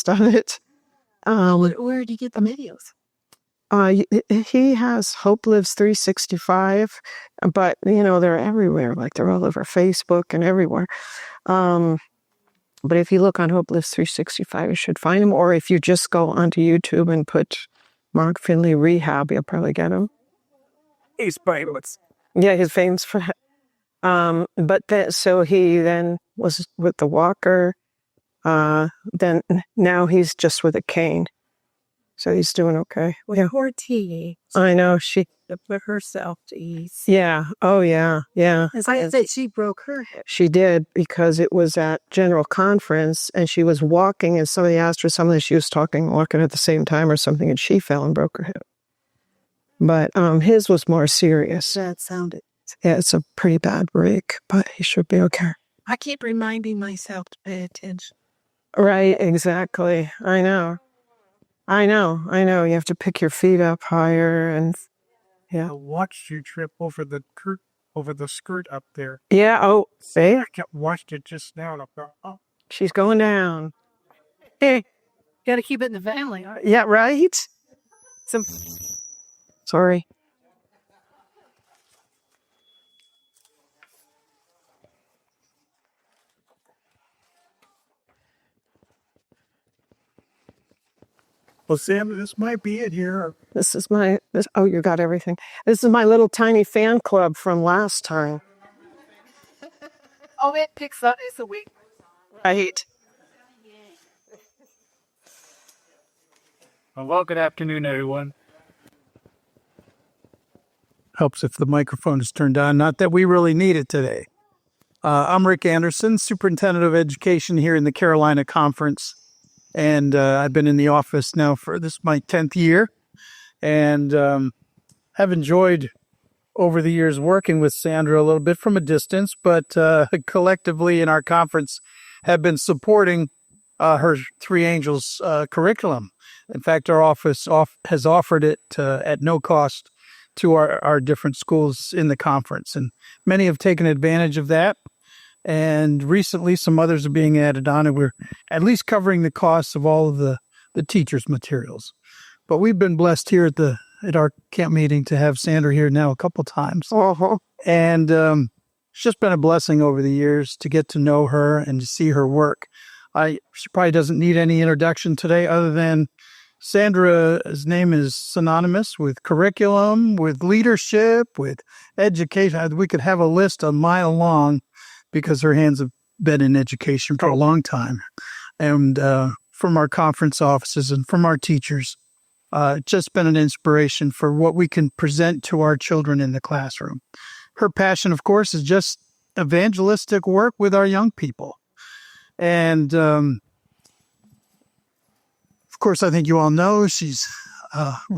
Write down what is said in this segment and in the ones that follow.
on it. Where do you get the videos? He has Hope Lives 365, but they're everywhere. Like they're all over Facebook and everywhere. But if you look on Hope Lives 365, you should find him. Or if you just go onto YouTube and put Mark Finley Rehab, you'll probably get him. He's famous. Yeah, he's famous for that. So he then was with the walker. Then now he's just with a cane. So he's doing okay. Well, poor T. I know, she put herself to ease. Yeah. Oh, yeah. Yeah. As I said, she broke her hip. She did, because it was at General Conference and she was walking and somebody asked her something. She was walking at the same time or something, and she fell and broke her hip. But his was more serious. That sounded. Yeah, it's a pretty bad break, but he should be okay. I keep reminding myself to pay attention. Right, exactly. I know. You have to pick your feet up higher and yeah. I watched you trip over the skirt up there. Yeah. Oh, see? I watched it just now. And I thought, oh, she's going down. Hey, got to keep it in the family. Yeah, right. Sorry. well, Sam, this might be it here. Oh, you got everything. This is my little tiny fan club from last time. Oh, it picks up. It's a week. Right. Well, good afternoon, everyone. Helps if the microphone is turned on. Not that we really need it today. I'm Rick Anderson, Superintendent of Education here in the Carolina Conference. And I've been in the office now for my 10th year, and have enjoyed over the years working with Sandra a little bit from a distance, but collectively in our conference have been supporting her Three Angels curriculum. In fact, our office has offered it at no cost to our different schools in the conference, and many have taken advantage of that. And recently, some others are being added on, and we're at least covering the costs of all of the teachers' materials. But we've been blessed here at our camp meeting to have Sandra here now a couple times. Uh-huh. And it's just been a blessing over the years to get to know her and to see her work. She probably doesn't need any introduction today, other than Sandra's name is synonymous with curriculum, with leadership, with education. We could have a list a mile long, because her hands have been in education for a long time. And from our conference offices and from our teachers, just been an inspiration for what we can present to our children in the classroom. Her passion, of course, is just evangelistic work with our young people. And, of course, I think you all know she's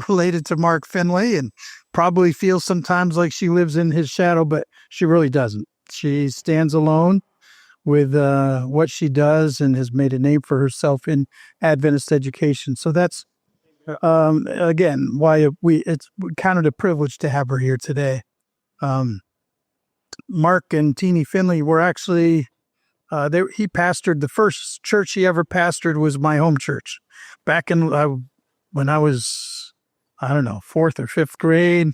related to Mark Finley and probably feels sometimes like she lives in his shadow, but she really doesn't. She stands alone with what she does and has made a name for herself in Adventist education. So that's, again, why it's kind of a privilege to have her here today. Mark and Teeny Finley were actually, he pastored, the first church he ever pastored was my home church. Back in when I was, fourth or fifth grade.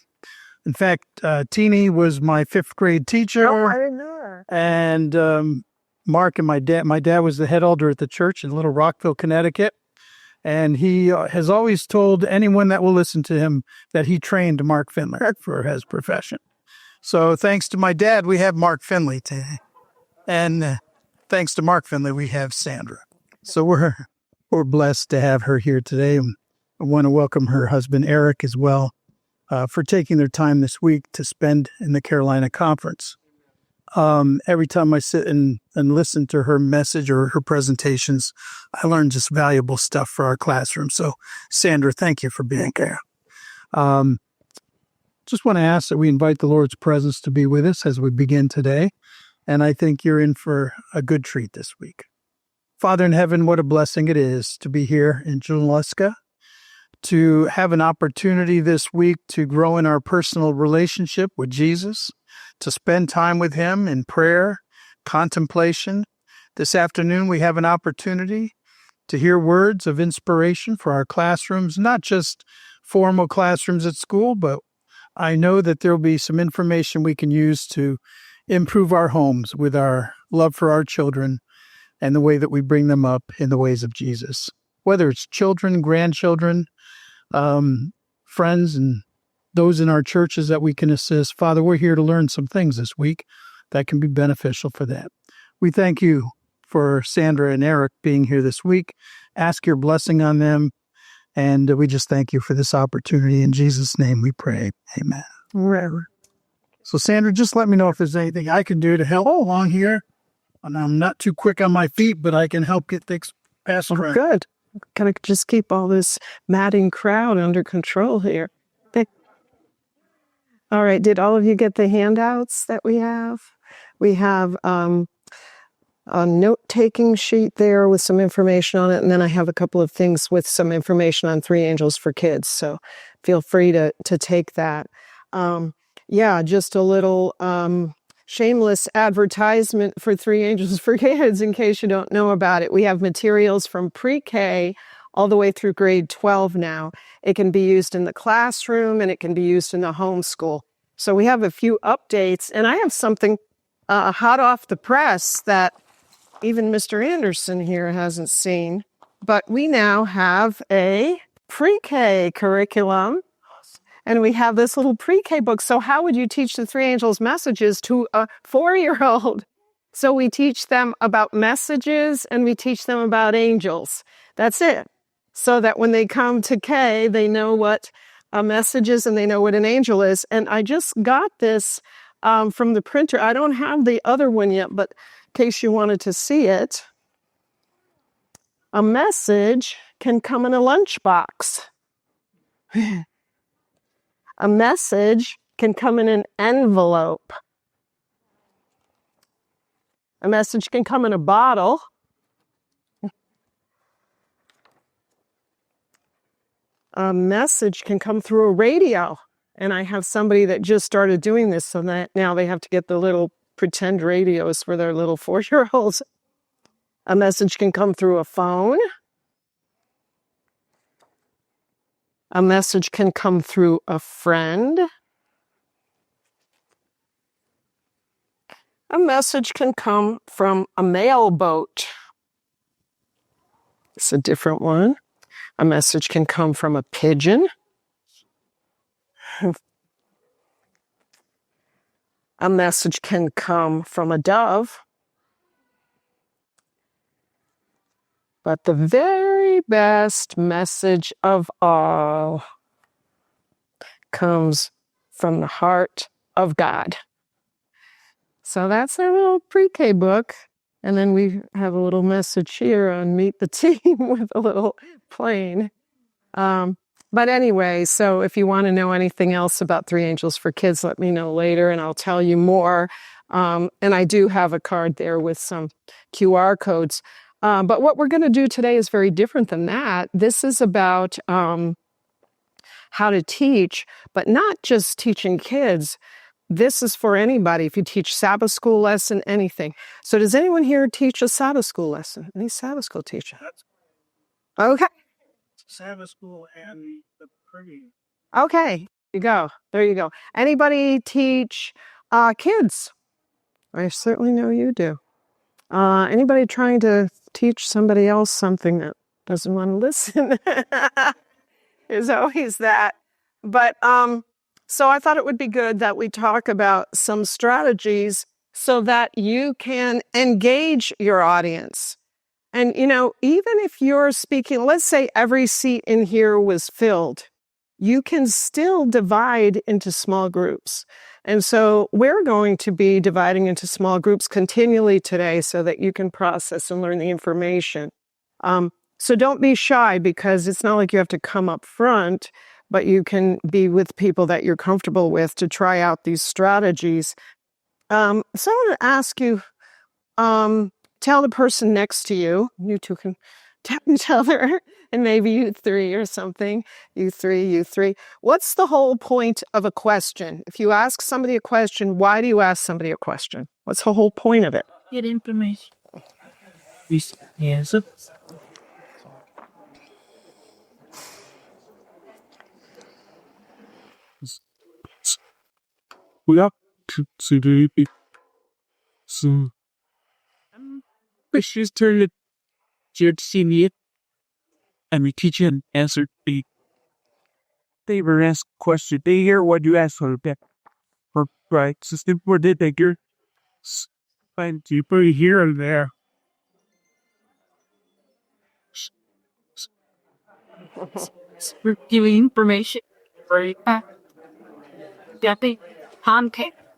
In fact, Teeny was my fifth grade teacher. Oh, I didn't know her. And Mark and my dad was the head elder at the church in Little Rockville, Connecticut. And he has always told anyone that will listen to him that he trained Mark Finley for his profession. So thanks to my dad, we have Mark Finley today. And thanks to Mark Finley, we have Sandra. So we're blessed to have her here today. I want to welcome her husband, Eric, as well, for taking their time this week to spend in the Carolina Conference. Every time I sit and listen to her message or her presentations, I learn just valuable stuff for our classroom. So, Sandra, thank you for being here. Just want to ask that we invite the Lord's presence to be with us as we begin today. And I think you're in for a good treat this week. Father in heaven, what a blessing it is to be here in Junaluska, to have an opportunity this week to grow in our personal relationship with Jesus, to spend time with him in prayer, contemplation. This afternoon, we have an opportunity to hear words of inspiration for our classrooms, not just formal classrooms at school, but I know that there will be some information we can use to improve our homes with our love for our children and the way that we bring them up in the ways of Jesus. Whether it's children, grandchildren, friends, and those in our churches that we can assist. Father, we're here to learn some things this week that can be beneficial for that. We thank you for Sandra and Eric being here this week. Ask your blessing on them. And we just thank you for this opportunity. In Jesus' name we pray. Amen. Wherever. So, Sandra, just let me know if there's anything I can do to help along here. And I'm not too quick on my feet, but I can help get things passed around. Good. Kind of just keep all this madding crowd under control here. Okay. All right. Did all of you get the handouts that we have? We have a note-taking sheet there with some information on it, and then I have a couple of things with some information on Three Angels for Kids, so feel free to take that. Just a little shameless advertisement for Three Angels for Kids in case you don't know about it. We have materials from pre-K all the way through grade 12 now. It can be used in the classroom, and it can be used in the homeschool. So we have a few updates, and I have something hot off the press that even Mr. Anderson here hasn't seen, but we now have a pre-K curriculum, and we have this little pre-K book. So how would you teach the Three Angels messages to a 4-year-old? So we teach them about messages, and we teach them about angels. That's it. So that when they come to K, they know what a message is, and they know what an angel is. And I just got this from the printer. I don't have the other one yet, but in case you wanted to see it, a message can come in a lunchbox. A message can come in an envelope. A message can come in a bottle. A message can come through a radio. And I have somebody that just started doing this, so that now they have to get the little pretend radios for their little 4-year-olds. A message can come through a phone. A message can come through a friend. A message can come from a mailboat. It's a different one. A message can come from a pigeon. A message can come from a dove. But the very best message of all comes from the heart of God. So that's our little pre-K book. And then we have a little message here on Meet the Team with a little plane. But anyway, so if you want to know anything else about Three Angels for Kids, let me know later and I'll tell you more. And I do have a card there with some QR codes. But what we're going to do today is very different than that. This is about how to teach, but not just teaching kids. This is for anybody. If you teach Sabbath school lesson, anything. So does anyone here teach a Sabbath school lesson? Any Sabbath school teacher? Okay. Sabbath school and the pre. Okay. There you go. Anybody teach kids? I certainly know you do. Anybody trying to teach somebody else something that doesn't want to listen? There's always that. But so I thought it would be good that we talk about some strategies so that you can engage your audience. And, even if you're speaking, let's say every seat in here was filled, you can still divide into small groups. And so we're going to be dividing into small groups continually today so that you can process and learn the information. So don't be shy, because it's not like you have to come up front, but you can be with people that you're comfortable with to try out these strategies. So I'm going to ask you, tell the person next to you, you two can tap each other, and maybe you three or something, you three. What's the whole point of a question? If you ask somebody a question, why do you ask somebody a question? What's the whole point of it? Get information. Yes. we have to do it. So, she's turned it to see it, and we teach and answer they were asked question. They hear what you ask for back. Right, system for the bigger. Find deeper here and there. We're giving information.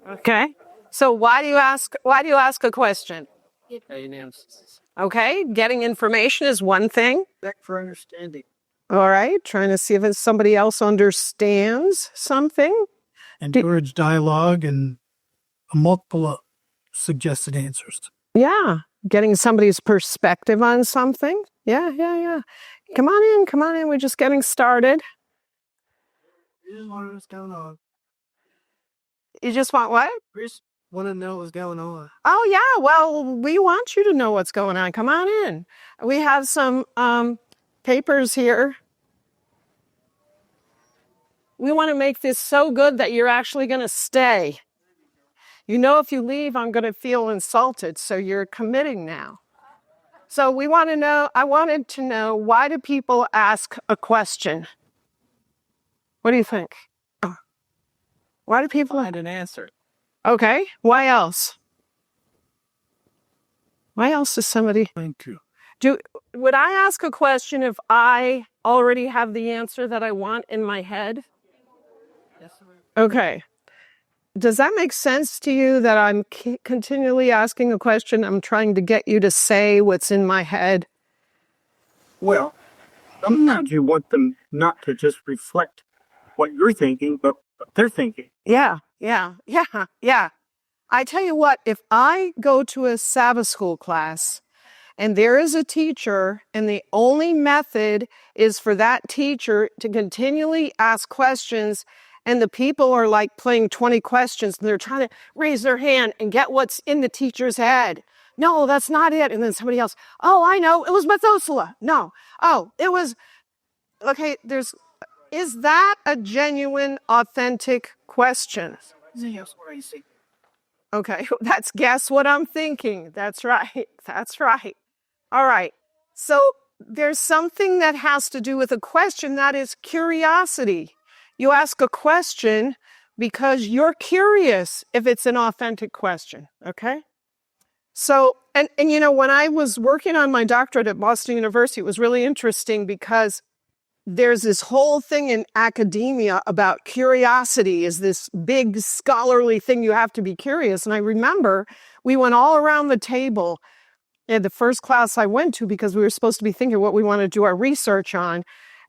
Okay. So why do you ask a question? Okay, getting information is one thing. For understanding. All right, trying to see if somebody else understands something. Encourage dialogue and multiple suggested answers. Yeah, getting somebody's perspective on something. Yeah. Come on in. We're just getting started. You just want to know what's going on. You just want what? We just want to know what's going on. Oh, yeah. Well, we want you to know what's going on. Come on in. We have some papers here. We want to make this so good that you're actually going to stay. You know, if you leave, I'm going to feel insulted. So you're committing now. So I wanted to know, why do people ask a question? What do you think? Why do people Find an answer? Okay. Why else? Why else does somebody... Thank you. Would I ask a question if I already have the answer that I want in my head? Yes, sir. Okay. Does that make sense to you that I'm continually asking a question? I'm trying to get you to say what's in my head. Well, sometimes you want them not to just reflect what you're thinking, but what they're thinking. Yeah. I tell you what, if I go to a Sabbath school class and there is a teacher and the only method is for that teacher to continually ask questions, and the people are like playing 20 questions and they're trying to raise their hand and get what's in the teacher's head. No, that's not it. And then somebody else, oh, I know, it was Methuselah. No. Oh, it was, okay, is that a genuine, authentic question? Okay, that's guess what I'm thinking. That's right. All right. So there's something that has to do with a question, that is curiosity. You ask a question because you're curious if it's an authentic question, okay? So, and you know, when I was working on my doctorate at Boston University, it was really interesting because there's this whole thing in academia about curiosity is this big scholarly thing. You have to be curious. And I remember we went all around the table in the first class I went to because we were supposed to be thinking what we want to do our research on.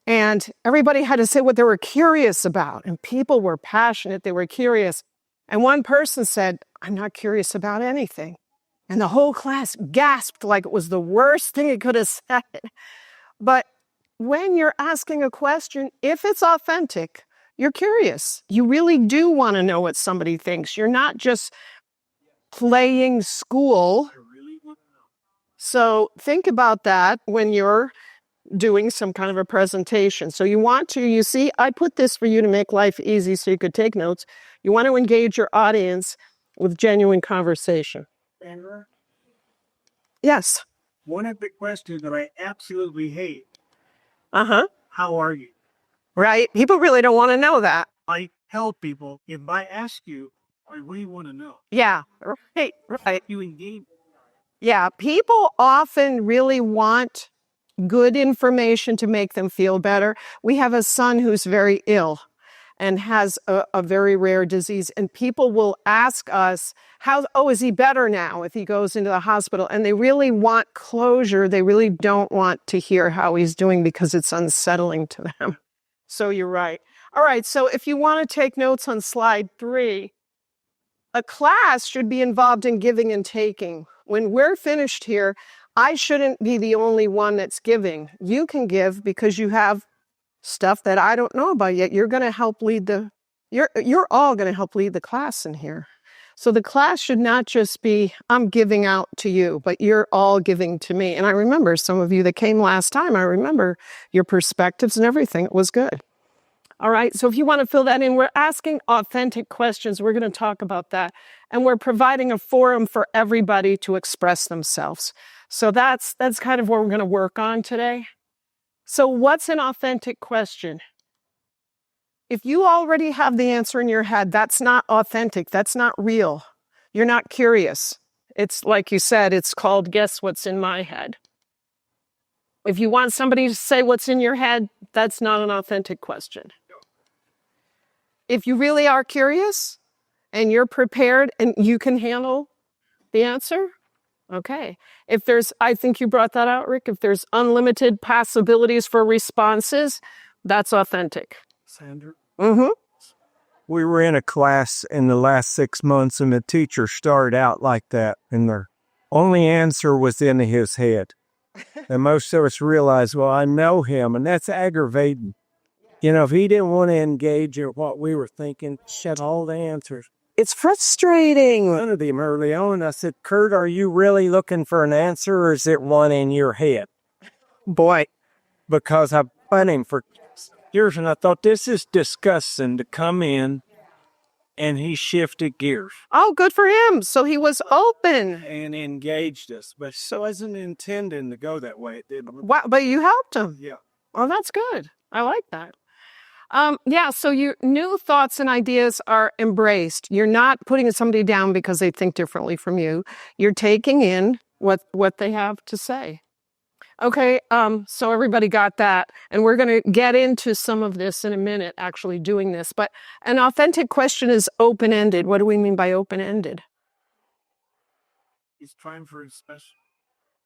And everybody had to say what they were curious about. And people were passionate. They were curious. And one person said, I'm not curious about anything. And the whole class gasped like it was the worst thing it could have said. But when you're asking a question, if it's authentic, you're curious. You really do want to know what somebody thinks. You're not just playing school. So think about that when you're doing some kind of a presentation. So you see, I put this for you to make life easy so you could take notes. You want to engage your audience with genuine conversation. Sandra? Yes. One of the questions that I absolutely hate. Uh-huh. How are you? Right. People really don't want to know that. I tell people, if I ask you, I really want to know. Yeah. Right. You engage. Yeah. People often really want good information to make them feel better. We have a son who's very ill and has a very rare disease. And people will ask us, is he better now if he goes into the hospital? And they really want closure. They really don't want to hear how he's doing because it's unsettling to them. So you're right. All right. So if you want to take notes on slide 3, a class should be involved in giving and taking. When we're finished here, I shouldn't be the only one that's giving. You can give because you have stuff that I don't know about yet. You're going to help lead you're all going to help lead the class in here. So the class should not just be, I'm giving out to you, but you're all giving to me. And I remember some of you that came last time, I remember your perspectives and everything. It was good. All right, so if you want to fill that in, we're asking authentic questions. We're going to talk about that. And we're providing a forum for everybody to express themselves. So that's kind of what we're going to work on today. So what's an authentic question? If you already have the answer in your head, that's not authentic. That's not real. You're not curious. It's like you said, it's called guess what's in my head. If you want somebody to say what's in your head, that's not an authentic question. If you really are curious and you're prepared and you can handle the answer, okay. If there's, I think you brought that out, Rick, if there's unlimited possibilities for responses, that's authentic. Sandra? Mm-hmm. We were in a class in the last 6 months, and the teacher started out like that, and their only answer was in his head. And most of us realized, well, I know him, and that's aggravating. You know, if he didn't want to engage in what we were thinking, shut all the answers. It's frustrating. One of them early on, I said, Kurt, are you really looking for an answer, or is it one in your head? Boy. Because I've been him for years, and I thought, this is disgusting to come in, and he shifted gears. Oh, good for him. So he was open. And engaged us, but so wasn't intending to go that way. It didn't. Wow, but you helped him. Yeah. Oh, that's good. I like that. Yeah, so your new thoughts and ideas are embraced. You're not putting somebody down because they think differently from you. You're taking in what they have to say. Okay, so everybody got that. And we're going to get into some of this in a minute, actually doing this. But an authentic question is open-ended. What do we mean by open-ended? He's trying for his special.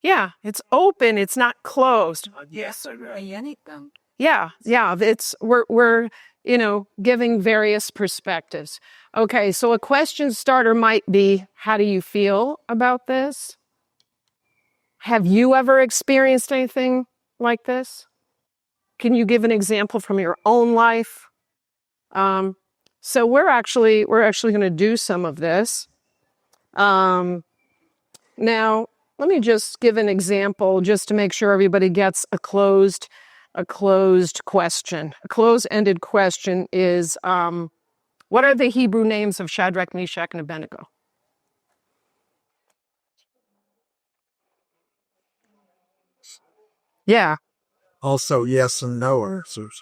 Yeah, it's open. It's not closed. Yes, Yeah. It's we're giving various perspectives. Okay, so a question starter might be, how do you feel about this? Have you ever experienced anything like this? Can you give an example from your own life? So we're actually going to do some of this. Now, let me just give an example just to make sure everybody gets a closed question. A closed-ended question is, what are the Hebrew names of Shadrach, Meshach, and Abednego? Yeah. Also, yes and no answers.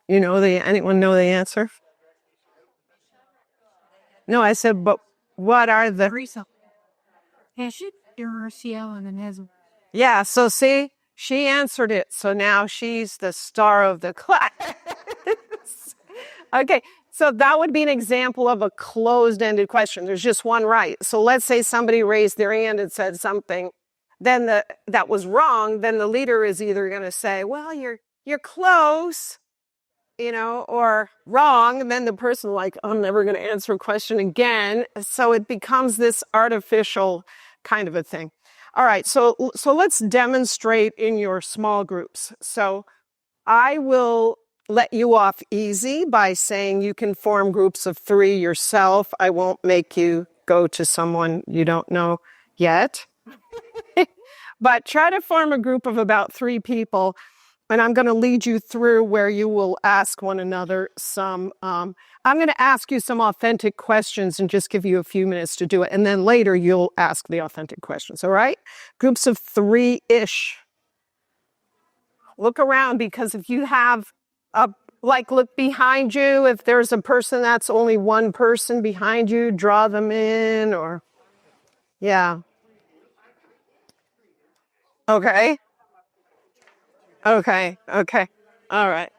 Anyone know the answer? No, I said, but what are the... Yeah, so see, she answered it. So now she's the star of the class. Okay, so that would be an example of a closed-ended question. There's just one right. So let's say somebody raised their hand and said something, then that was wrong. Then the leader is either going to say, well, you're close, or wrong. And then the person I'm never going to answer a question again. So it becomes this artificial kind of a thing. All right, so let's demonstrate in your small groups. So I will let you off easy by saying you can form groups of 3 yourself. I won't make you go to someone you don't know yet. But try to form a group of about 3 people, and I'm going to lead you through where you will ask one another some. I'm going to ask you some authentic questions and just give you a few minutes to do it, and then later you'll ask the authentic questions, all right? Groups of 3-ish. Look around, because if you have look behind you. If there's a person that's only one person behind you, draw them in, or, yeah. Okay. All right.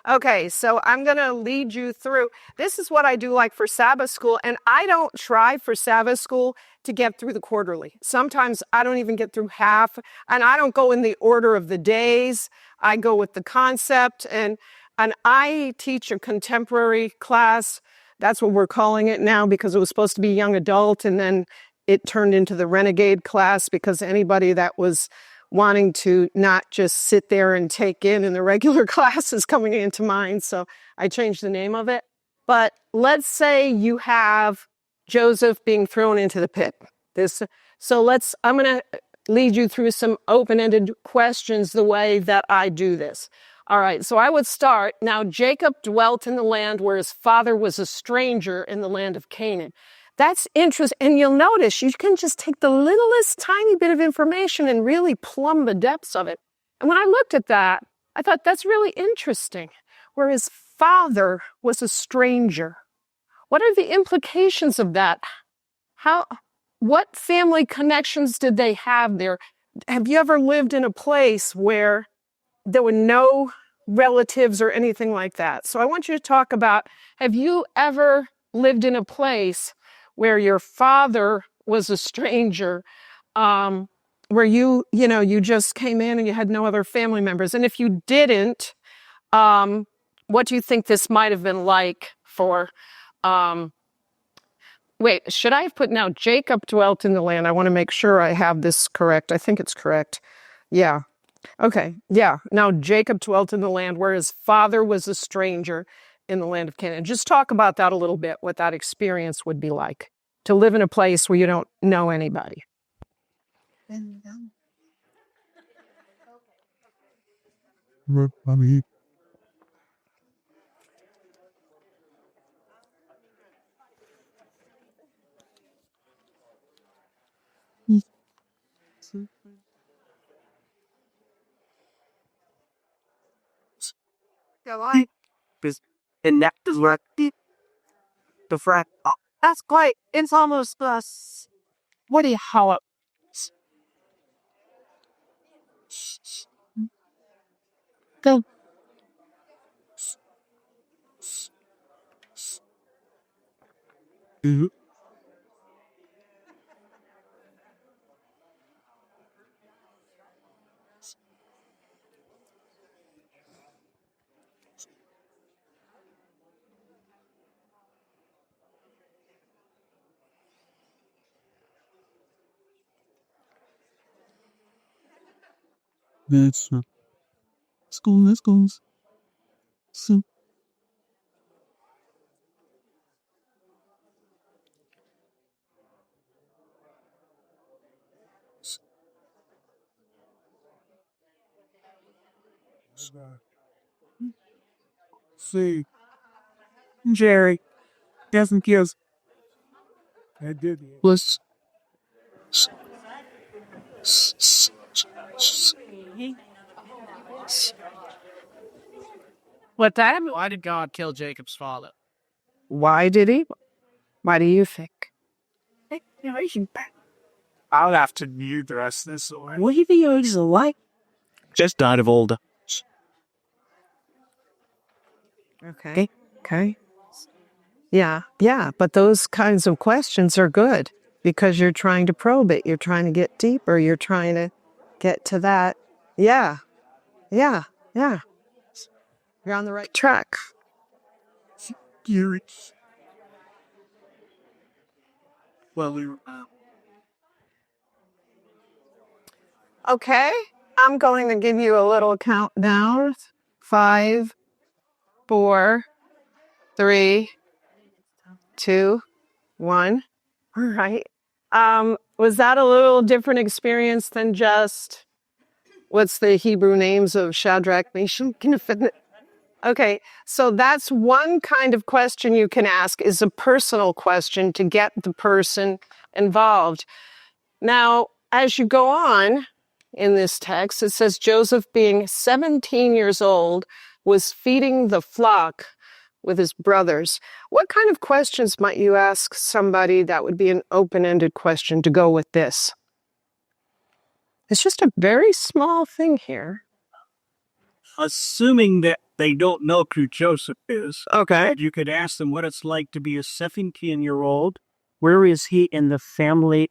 Okay, so I'm going to lead you through. This is what I do for Sabbath school, and I don't try for Sabbath school to get through the quarterly. Sometimes I don't even get through half, and I don't go in the order of the days. I go with the concept, and I teach a contemporary class. That's what we're calling it now, because it was supposed to be young adult, and then it turned into the renegade class, because anybody that was wanting to not just sit there and take in the regular classes coming into mine. So I changed the name of it. But let's say you have Joseph being thrown into the pit. I'm going to lead you through some open-ended questions the way that I do this. All right, so I would start. Now, Jacob dwelt in the land where his father was a stranger in the land of Canaan. That's interesting. And you'll notice you can just take the littlest tiny bit of information and really plumb the depths of it. And when I looked at that, I thought that's really interesting. Where his father was a stranger. What are the implications of that? What family connections did they have there? Have you ever lived in a place where there were no relatives or anything like that? So I want you to talk about, have you ever lived in a place where your father was a stranger, where you just came in and you had no other family members? And if you didn't, what do you think this might have been like for, wait, should I have put now Jacob dwelt in the land? I want to make sure I have this correct. I think it's correct. Yeah. Okay. Yeah. Now Jacob dwelt in the land where his father was a stranger in the land of Canaan. Just talk about that a little bit, what that experience would be like to live in a place where you don't know anybody. And that is what the frat. That's quite. It's almost what do you how it? Go. That's school. Let's go. So, see, Jerry doesn't give. I did. Was. What that? Why did God kill Jacob's father? Why did he? Why do you think? I'll have to view the rest of this one. What do you think he's like? Just died of old. Okay. Okay. Yeah. Yeah. But those kinds of questions are good because you're trying to probe it. You're trying to get deeper. You're trying to get to that. Yeah. Yeah. Yeah. You're on the right track. Gary. Well, we were. Okay. I'm going to give you a little countdown. 5, 4, 3, 2, 1. All right. Was that a little different experience than just what's the Hebrew names of Shadrach, Meshach, and Abednego? Okay, so that's one kind of question you can ask, is a personal question to get the person involved. Now, as you go on in this text, it says Joseph, being 17 years old, was feeding the flock with his brothers. What kind of questions might you ask somebody that would be an open-ended question to go with this? It's just a very small thing here. Assuming that they don't know who Joseph is, Okay. you could ask them what it's like to be a 17-year-old. Where is he in the family?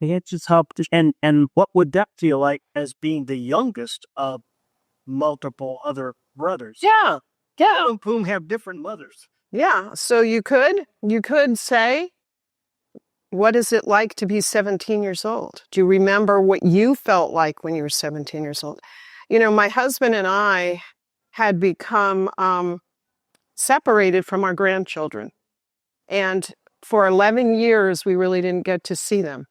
They had just helped, and what would that feel like as being the youngest of multiple other brothers? Yeah. Yeah. Some of whom have different mothers. Yeah. So you could say, what is it like to be 17 years old? Do you remember what you felt like when you were 17 years old? You know, my husband and I had become separated from our grandchildren. And for 11 years, we really didn't get to see them.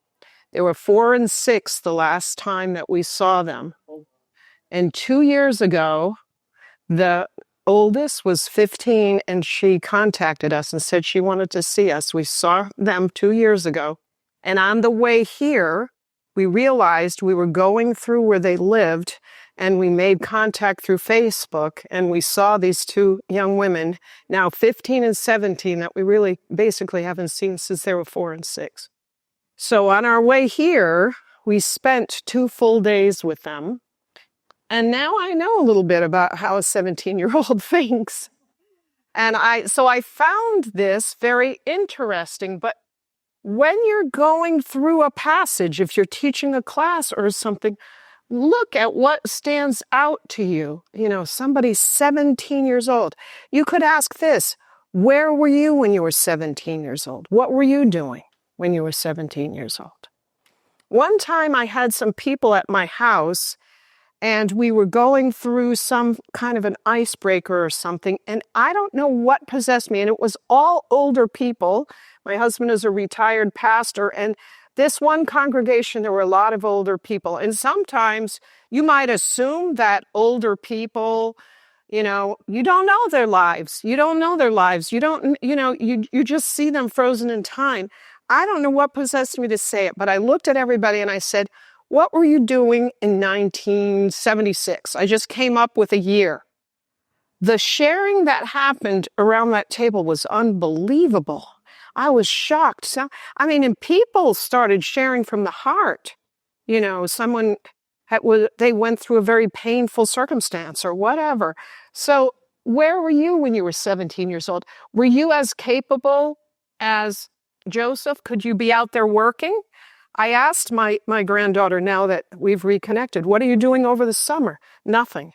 They were 4 and 6 the last time that we saw them. And 2 years ago, the oldest was 15, and she contacted us and said she wanted to see us. We saw them 2 years ago. And on the way here, we realized we were going through where they lived, and we made contact through Facebook, and we saw these two young women, now 15 and 17, that we really basically haven't seen since they were 4 and 6. So on our way here, we spent 2 full days with them. And now I know a little bit about how a 17-year-old thinks. And so I found this very interesting. But when you're going through a passage, if you're teaching a class or something, look at what stands out to you. You know, somebody's 17 years old. You could ask this: where were you when you were 17 years old? What were you doing when you were 17 years old? One time I had some people at my house, and we were going through some kind of an icebreaker or something, and I don't know what possessed me, and it was all older people. My husband is a retired pastor, and this one congregation, there were a lot of older people. And sometimes you might assume that older people, you know, you don't know their lives. You don't know their lives. You don't, you know, you just see them frozen in time. I don't know what possessed me to say it, but I looked at everybody and I said, what were you doing in 1976? I just came up with a year. The sharing that happened around that table was unbelievable. I was shocked. So, I mean, and people started sharing from the heart. You know, someone they went through a very painful circumstance or whatever. So where were you when you were 17 years old? Were you as capable as Joseph? Could you be out there working? I asked my granddaughter, now that we've reconnected, what are you doing over the summer? Nothing.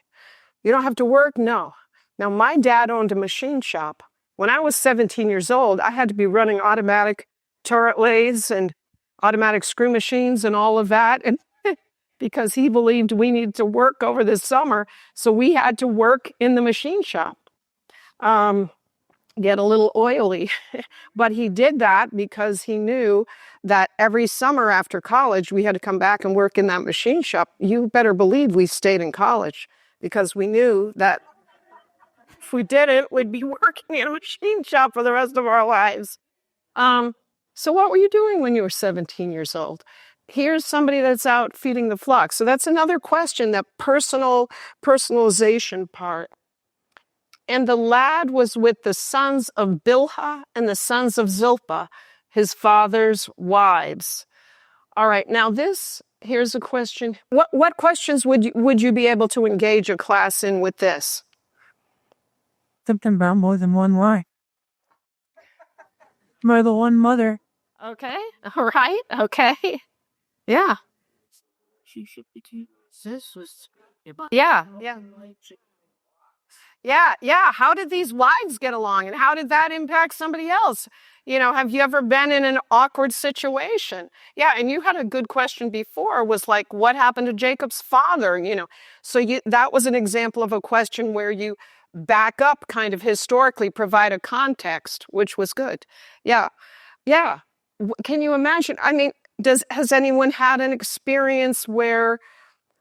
You don't have to work? No. Now, my dad owned a machine shop. When I was 17 years old, I had to be running automatic turret lathes and automatic screw machines and all of that, and because he believed we needed to work over the summer, so we had to work in the machine shop. Get a little oily. But he did that because he knew that every summer after college, we had to come back and work in that machine shop. You better believe we stayed in college because we knew that if we didn't, we'd be working in a machine shop for the rest of our lives. So what were you doing when you were 17 years old? Here's somebody that's out feeding the flock. So that's another question, that personalization part. And the lad was with the sons of Bilhah and the sons of Zilpah, his father's wives. All right, now here's a question. What questions would you be able to engage a class in with this? Something about more than one wife. More than one mother. Okay, all right, okay. Yeah. This was. Yeah. Yeah. How did these wives get along, and how did that impact somebody else? You know, have you ever been in an awkward situation? Yeah, and you had a good question before, was like, what happened to Jacob's father? You know, so that was an example of a question where you back up kind of historically, provide a context, which was good. Yeah. Can you imagine? I mean, has anyone had an experience where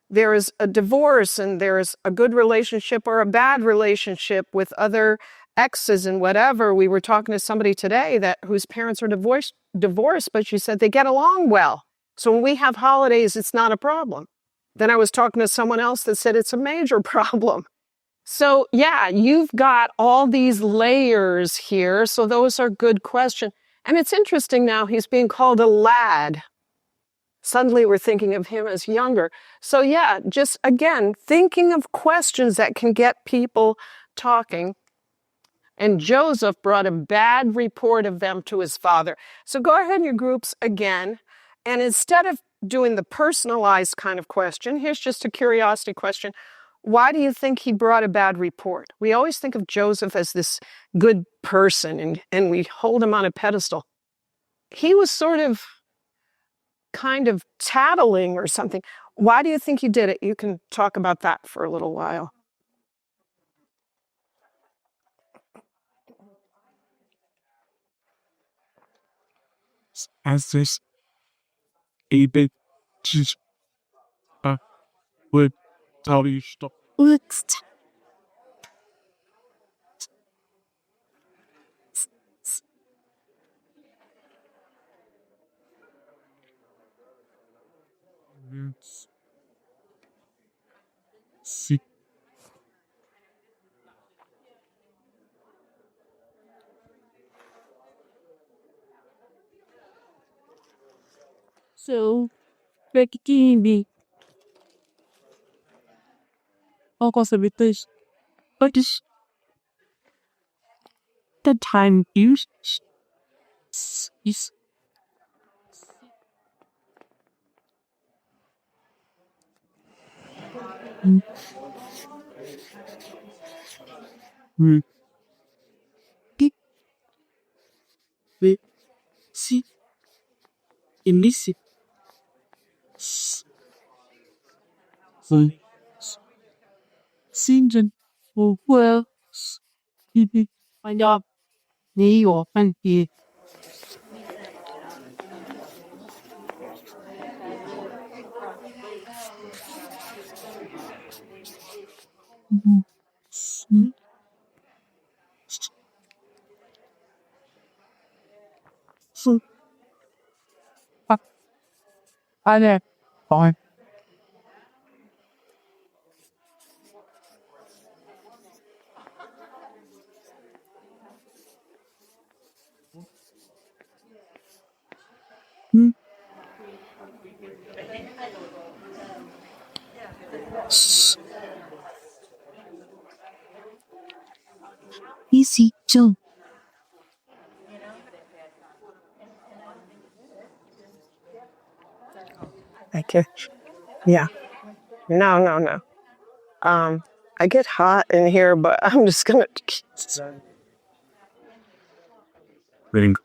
there is a divorce and there is a good relationship or a bad relationship with other exes and whatever? We were talking to somebody today whose parents are divorced, but she said they get along well. So when we have holidays, it's not a problem. Then I was talking to someone else that said it's a major problem. So yeah, you've got all these layers here. So those are good questions. And it's interesting now, he's being called a lad. Suddenly we're thinking of him as younger. So yeah, just again, thinking of questions that can get people talking. And Joseph brought a bad report of them to his father. So go ahead in your groups again. And instead of doing the personalized kind of question, here's just a curiosity question. Why do you think he brought a bad report? We always think of Joseph as this good person, and we hold him on a pedestal. He was sort of kind of tattling or something. Why do you think he did it? You can talk about that for a little while. As this a bit just would How do you stop? See. So, Becky, ako sa bitas. But is the time used is big see illicit. So, Sinjin, well, I know. 你有问题。是，啊，对，fine. Easy, Joe. Okay. Yeah. No. I get hot in here, but I'm just gonna. Very good.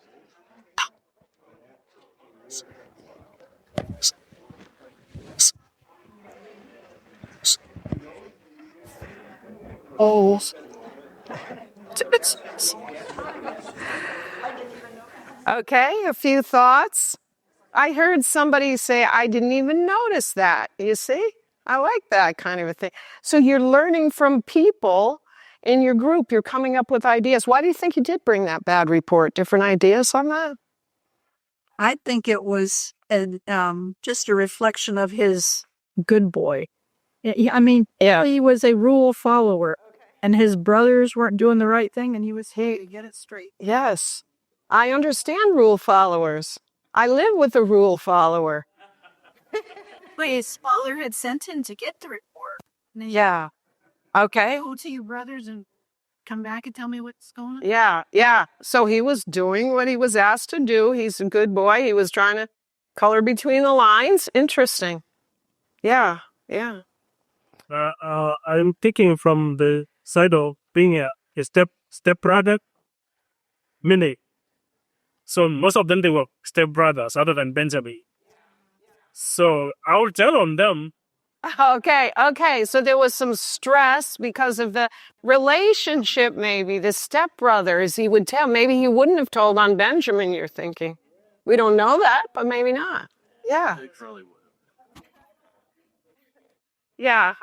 Oh. Okay, a few thoughts. I heard somebody say, I didn't even notice that. You see? I like that kind of a thing. So you're learning from people in your group. You're coming up with ideas. Why do you think you did bring that bad report? Different ideas on that? I think it was just a reflection of his good boy. I mean, he was a rule follower, and his brothers weren't doing the right thing, and he was here to get it straight. Yes. I understand rule followers. I live with a rule follower. But his father had sent him to get the report. Yeah. Okay. Go to your brothers and come back and tell me what's going on. Yeah. So he was doing what he was asked to do. He's a good boy. He was trying to color between the lines. Interesting. Yeah. I'm thinking from the side of being a step brother. Many. So most of them they were step brothers other than Benjamin. So I will tell on them. Okay. So there was some stress because of the relationship, maybe the stepbrothers. He would tell. Maybe he wouldn't have told on Benjamin, you're thinking. We don't know that, but maybe not. Yeah. Yeah.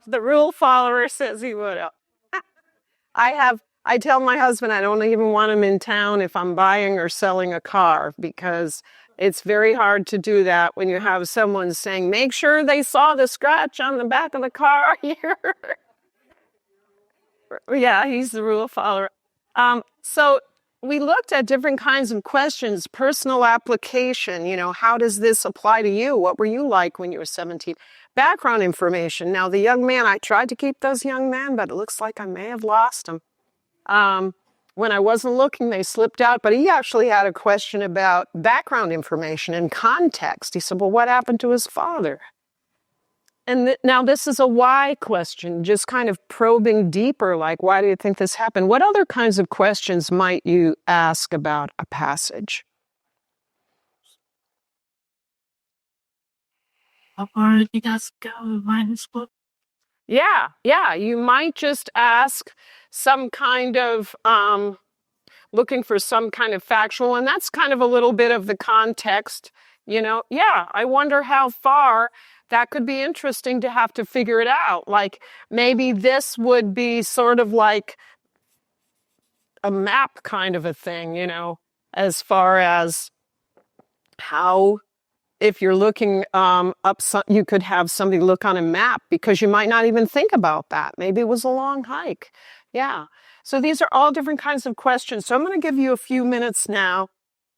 The rule follower says he would have. I tell my husband I don't even want him in town if I'm buying or selling a car, because it's very hard to do that when you have someone saying, make sure they saw the scratch on the back of the car here. Yeah, he's the rule follower. So we looked at different kinds of questions, personal application, how does this apply to you? What were you like when you were 17? Background information. Now, the young man, I tried to keep those young men, but it looks like I may have lost them. When I wasn't looking, they slipped out, but he actually had a question about background information and context. He said, well, what happened to his father? And now this is a why question, just kind of probing deeper, like, why do you think this happened? What other kinds of questions might you ask about a passage? Or you guys go minus book. Yeah. You might just ask some kind of, looking for some kind of factual, and that's kind of a little bit of the context Yeah, I wonder how far that could be interesting to have to figure it out. Like maybe this would be sort of like a map kind of a thing, as far as how if you're looking you could have somebody look on a map because you might not even think about that. Maybe it was a long hike. Yeah. So these are all different kinds of questions. So I'm going to give you a few minutes now.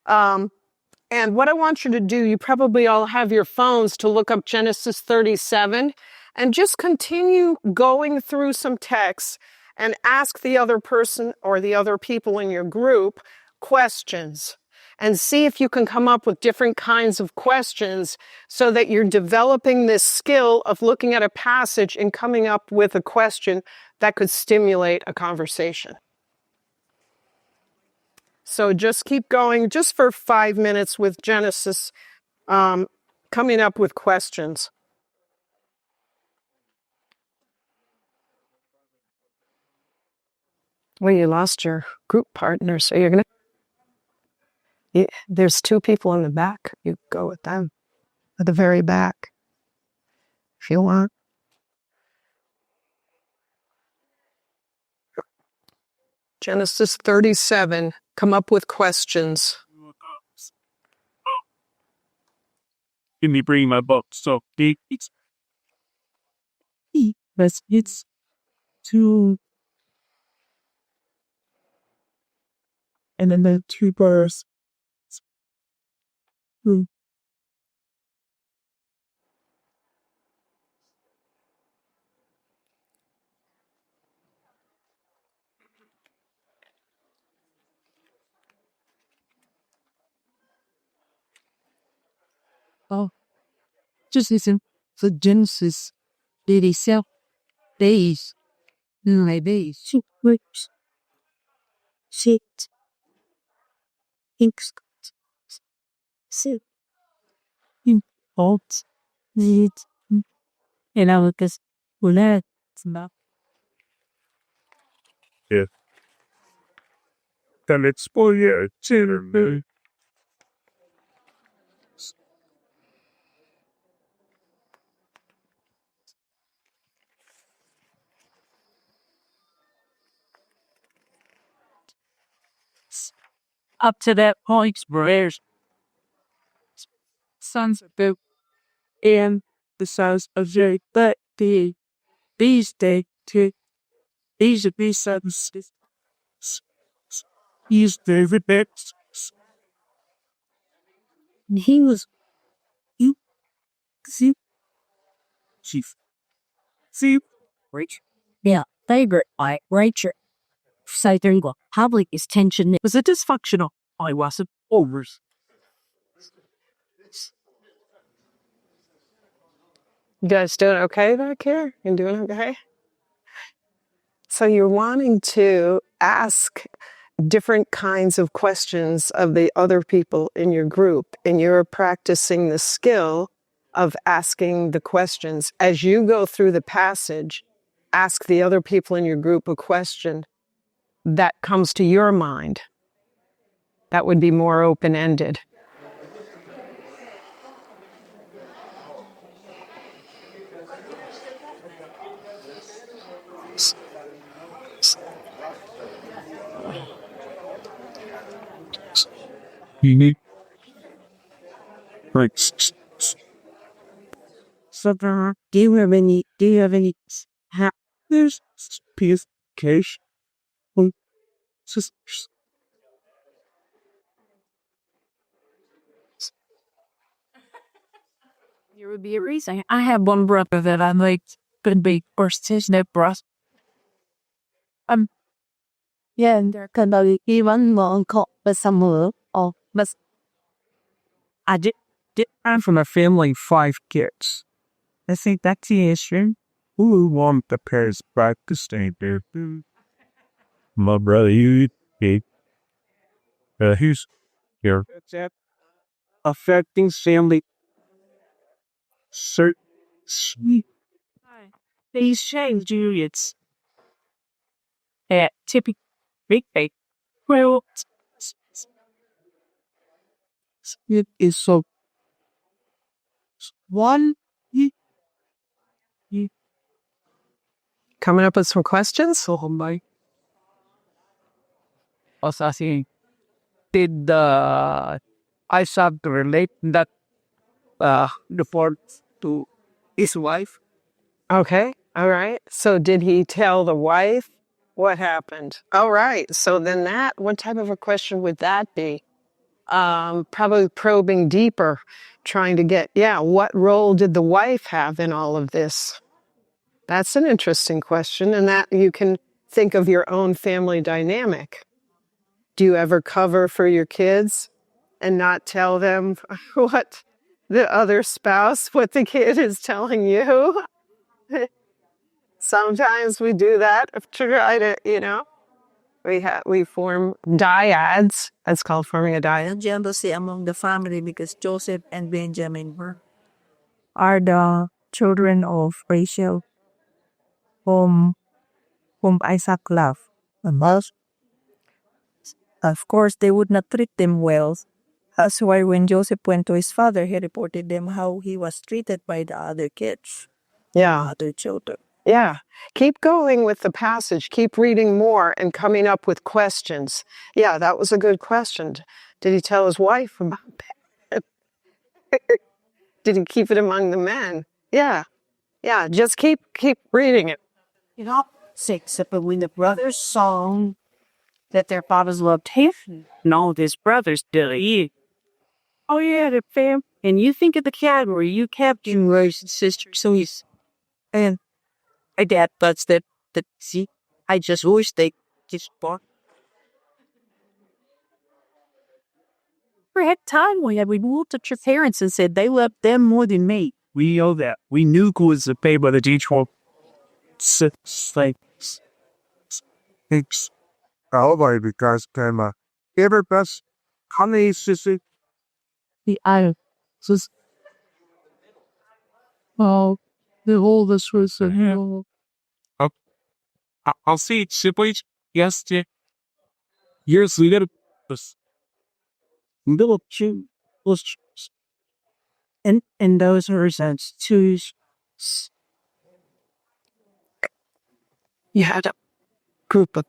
And what I want you to do, you probably all have your phones to look up Genesis 37 and just continue going through some texts and ask the other person or the other people in your group questions and see if you can come up with different kinds of questions so that you're developing this skill of looking at a passage and coming up with a question that could stimulate a conversation. So just keep going just for 5 minutes with Genesis, coming up with questions. Well, you lost your group partner, so you're going to... There's 2 people in the back. You go with them at the very back if you want. Genesis 37, come up with questions. Give me bring my book. So it's but it's two and then the 2 birds. Oh, just listen. The Genesis 37 days. My days. 6 weeks. 6. Inks. 6. Hot. Need. And I was just, well, that's Then it's for you. up to that point, prayers. Sons of the and the sons of Jerry, but these days to these of these sons He's David X. he was you see Chief. See, Rachel. Yeah, favorite by Rachel. So there you go. Public is tension. Was it dysfunctional? I wasn't overs. You guys doing okay back here? You doing okay? So you're wanting to ask different kinds of questions of the other people in your group, and you're practicing the skill of asking the questions. As you go through the passage, ask the other people in your group a question that comes to your mind. That would be more open-ended. you need. Right. So do you have any There's piece cash. Sisters. there would be a reason. I have one brother that I like could be first his net breast. Yeah, and there could be even more caught with some more or but I did. I'm from a family of 5 kids. I think that's the issue. Who want the parents back to stay there? My brother, you eat. Who's here? That's that affecting family. Sweet. these change periods at typical big day. Well, It is so one, Coming up with some questions? So my I was asking, did Isaac relate that report to his wife? Okay. All right. So did he tell the wife what happened? All right. So then what type of a question would that be? Probably probing deeper, trying to get, what role did the wife have in all of this? That's an interesting question. And that you can think of your own family dynamic. Do you ever cover for your kids and not tell them what what the kid is telling you? Sometimes we do that to try to, we form dyads. That's called forming a dyad. Jealousy among the family because Joseph and Benjamin are the children of Rachel, whom Isaac loved. And thus, of course, they would not treat them well. That's why when Joseph went to his father, he reported them how he was treated by the other kids, Yeah. other children. Yeah. Keep going with the passage. Keep reading more and coming up with questions. Yeah, that was a good question. Did he tell his wife about that? Did he keep it among the men? Yeah. Yeah. Just keep reading it. six. But when the brothers saw that their fathers loved him, and all of his brothers did. Oh yeah, the fam. And you think of the category, you kept your brothers and sisters. So and my dad thought that see, I just wish they just bought. We had time we looked at your parents and said they loved them more than me. We know that. We knew who was the paid by the D12. Thanks. Probably because everybody's honey sissy. The just the oldest was I'll see siblings. Yes, years later. little two, and those are sense twos. You had a group of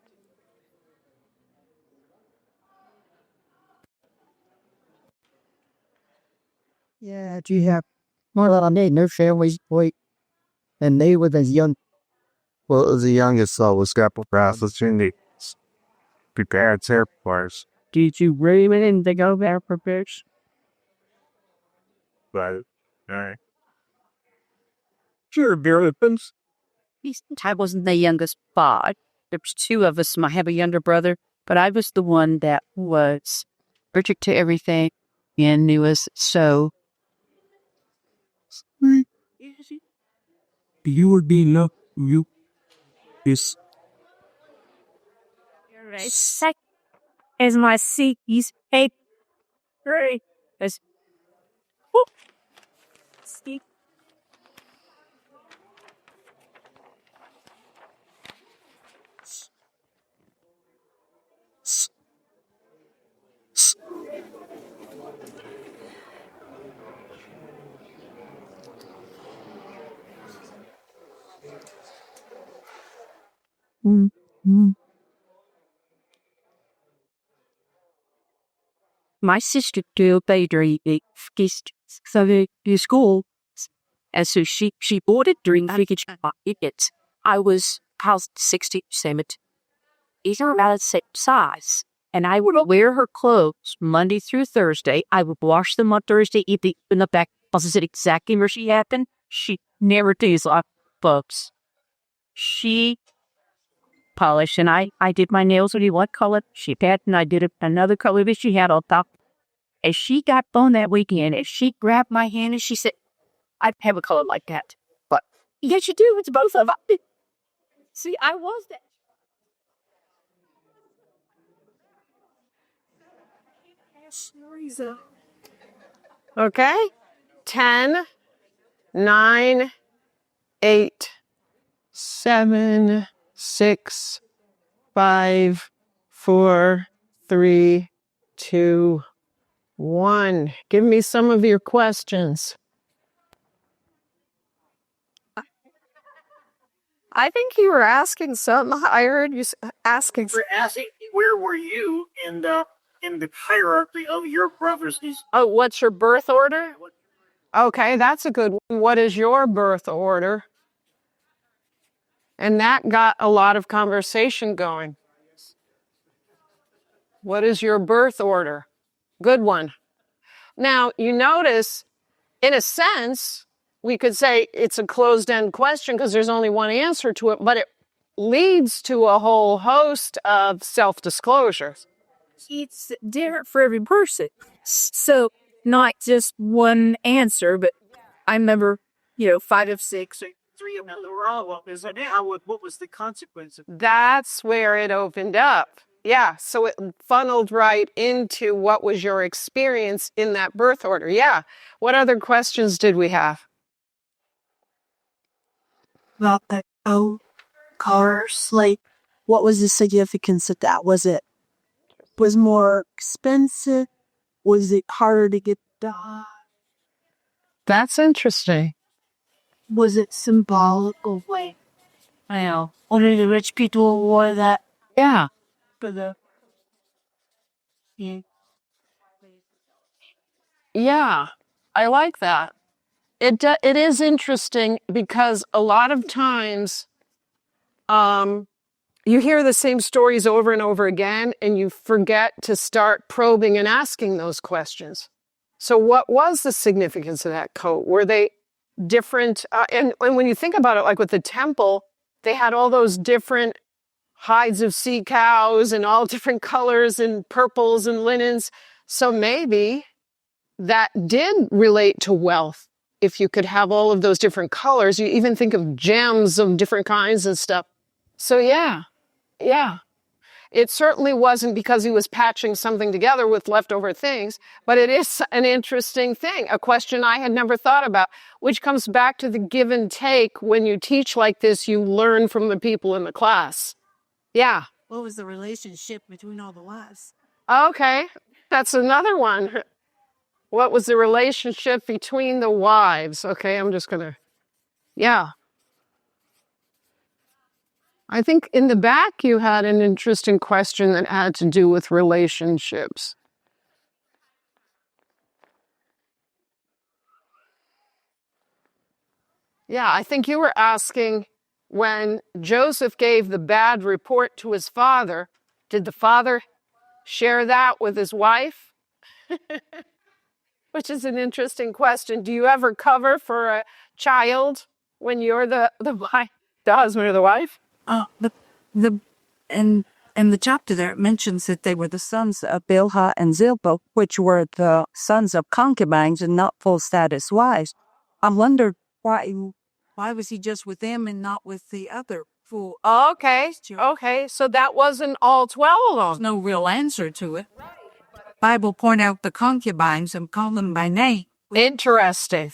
Yeah, you have more than their families, boy, and they were the young. Well, the youngest was couple process in the prepared airplanes. did you really and they go there for fish? But, all right. Sure, Beerlippins. I wasn't the youngest, but there was two of us. I have a younger brother, but I was the one that was allergic to everything and knew us so. You were being up. You is Sec as my seat is eight. Great. As Steve. My sister do bakery kissed so the school, and so she bought it during package tickets. I was past 60 cent. These are about the same size, and I would wear her clothes Monday through Thursday. I would wash them on Thursday evening in the back. Was it exactly where she happened? She never does like folks. She polished, and I did my nails with one color. She pat, and I did another color that she had on top. As she got on that weekend, and she grabbed my hand and she said, "I have a color like that." But yes, you do. It's both of them. See, I was that. Okay. 10, 9, 8, 7, 6, 5, 4, 3, 2, 1. Give me some of your questions. I think you were asking something. I heard you asking. We're asking, where were you in the hierarchy of your brothers? Oh, what's your birth order? Okay, that's a good one. What is your birth order? And that got a lot of conversation going. What is your birth order? Good one. Now, you notice, in a sense, we could say it's a closed-end question because there's only one answer to it, but it leads to a whole host of self-disclosures. It's different for every person. So not just one answer, but I remember, 5 of 6. 3 of them were wrong. What was the consequence of That's where it opened up. Yeah, so it funneled right into what was your experience in that birth order. Yeah. What other questions did we have? About the old cars, like, what was the significance of that? Was more expensive? Was it harder to get done? That's interesting. Was it symbolic of like, I know, only the rich people wore that? Yeah. For the Yeah, I like that. It is interesting because a lot of times you hear the same stories over and over again and you forget to start probing and asking those questions. So what was the significance of that coat? Were they different? And when you think about it, like with the temple, they had all those different hides of sea cows and all different colors and purples and linens. So maybe that did relate to wealth. If you could have all of those different colors, you even think of gems of different kinds and stuff. So yeah. It certainly wasn't because he was patching something together with leftover things, but it is an interesting thing, a question I had never thought about, which comes back to the give and take. When you teach like this, you learn from the people in the class. Yeah. what was the relationship between all the wives? Okay, that's another one. What was the relationship between the wives? Okay, I'm just going to, yeah. I think in the back you had an interesting question that had to do with relationships. Yeah, I think you were asking when Joseph gave the bad report to his father, did the father share that with his wife? Which is an interesting question. Do you ever cover for a child when you're the husband or the wife? In the chapter there, it mentions that they were the sons of Bilhah and Zilpah, which were the sons of concubines and not full status wives. I wondered why was he just with them and not with the other full? Okay, so that wasn't all 12 of them. There's no real answer to it. Bible point out the concubines and call them by name. Interesting.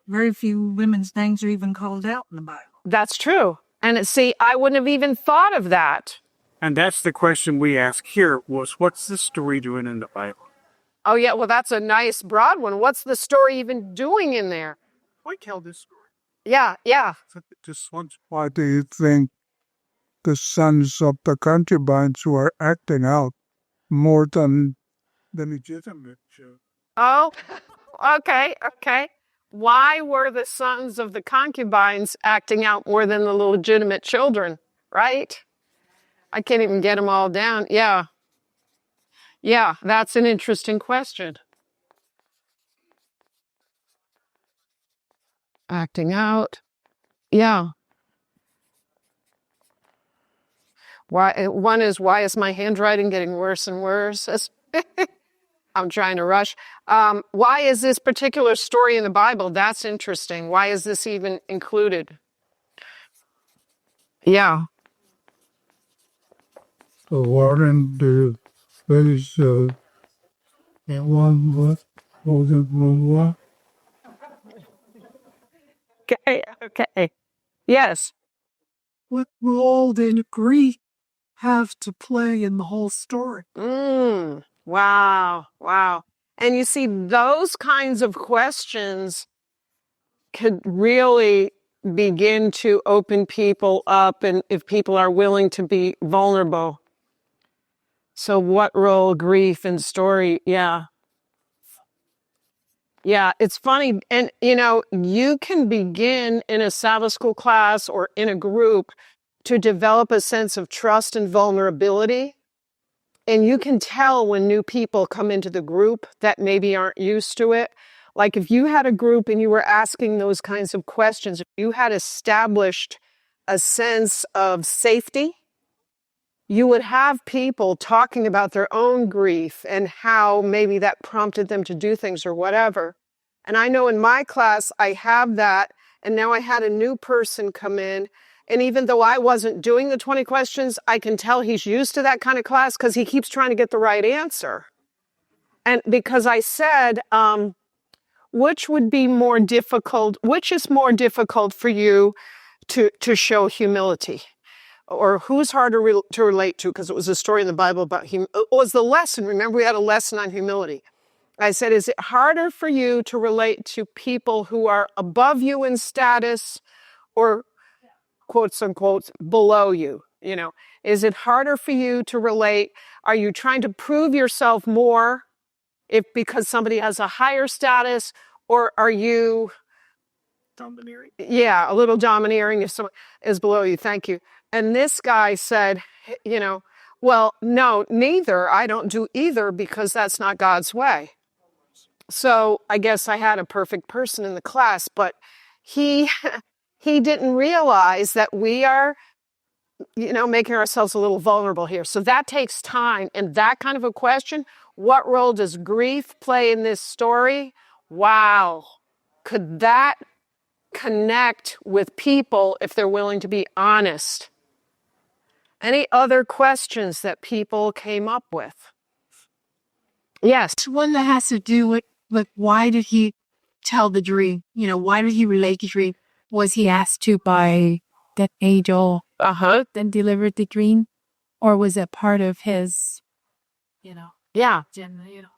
Very few women's names are even called out in the Bible. That's true. And see, I wouldn't have even thought of that. And that's the question we ask here was, what's the story doing in the Bible? Oh, yeah, well, that's a nice broad one. What's the story even doing in there? Why tell this story? Yeah. Just once. Why do you think the sons of the concubines were acting out more than the legitimate children? Oh, okay. Why were the sons of the concubines acting out more than the legitimate children, right? I can't even get them all down. Yeah, that's an interesting question. Acting out. Yeah. Why is my handwriting getting worse and worse? I'm trying to rush. Why is this particular story in the Bible? That's interesting. Why is this even included? Yeah. So weren't the face one was what? Okay. Yes. What role did Greek have to play in the whole story? Wow. And you see, those kinds of questions could really begin to open people up and if people are willing to be vulnerable. So what role grief and story? Yeah. Yeah, it's funny. And, you can begin in a Sabbath school class or in a group to develop a sense of trust and vulnerability. And you can tell when new people come into the group that maybe aren't used to it. Like if you had a group and you were asking those kinds of questions, if you had established a sense of safety, you would have people talking about their own grief and how maybe that prompted them to do things or whatever. And I know in my class, I have that. And now I had a new person come in. And even though I wasn't doing the 20 questions, I can tell he's used to that kind of class because he keeps trying to get the right answer. And because I said, which is more difficult for you to show humility? Or who's harder to relate to? Because it was a story in the Bible about it was the lesson. Remember, we had a lesson on humility. I said, is it harder for you to relate to people who are above you in status or quotes unquote below you? Is it harder for you to relate? Are you trying to prove yourself more because somebody has a higher status, or are you Domineering. Yeah, a little domineering if someone is below you. Thank you. And this guy said, well, no, neither. I don't do either because that's not God's way. So I guess I had a perfect person in the class, but he didn't realize that we are, making ourselves a little vulnerable here. So that takes time. And that kind of a question, what role does grief play in this story? Wow. Could that connect with people if they're willing to be honest? Any other questions that people came up with? Yes. One that has to do with why did he tell the dream? Why did he relate the dream? Was he asked to by that angel then delivered the dream? Or was it part of his, Yeah.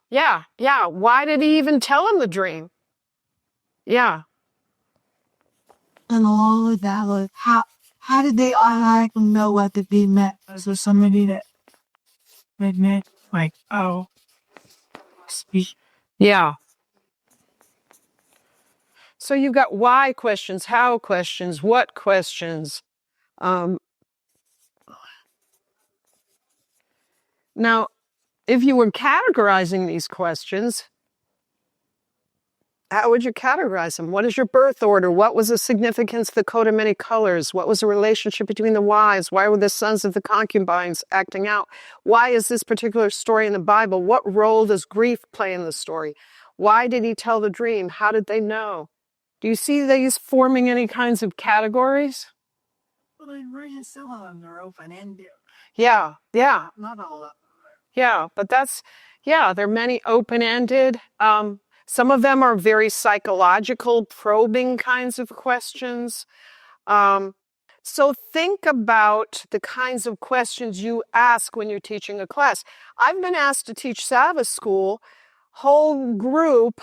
Yeah. Why did he even tell him the dream? Yeah. And along with that, like, how did they automatically know what to be met? Was there somebody that made me like, oh, speak? Yeah. So you've got why questions, how questions, what questions. Now, if you were categorizing these questions, how would you categorize them? What is your birth order? What was the significance of the coat of many colors? What was the relationship between the wives? Why were the sons of the concubines acting out? Why is this particular story in the Bible? What role does grief play in the story? Why did he tell the dream? How did they know? Do you see these forming any kinds of categories? Well, some of them are open-ended. Yeah. Not all of them. Yeah, but there are many open-ended. Some of them are very psychological, probing kinds of questions. So think about the kinds of questions you ask when you're teaching a class. I've been asked to teach Sabbath school, whole group,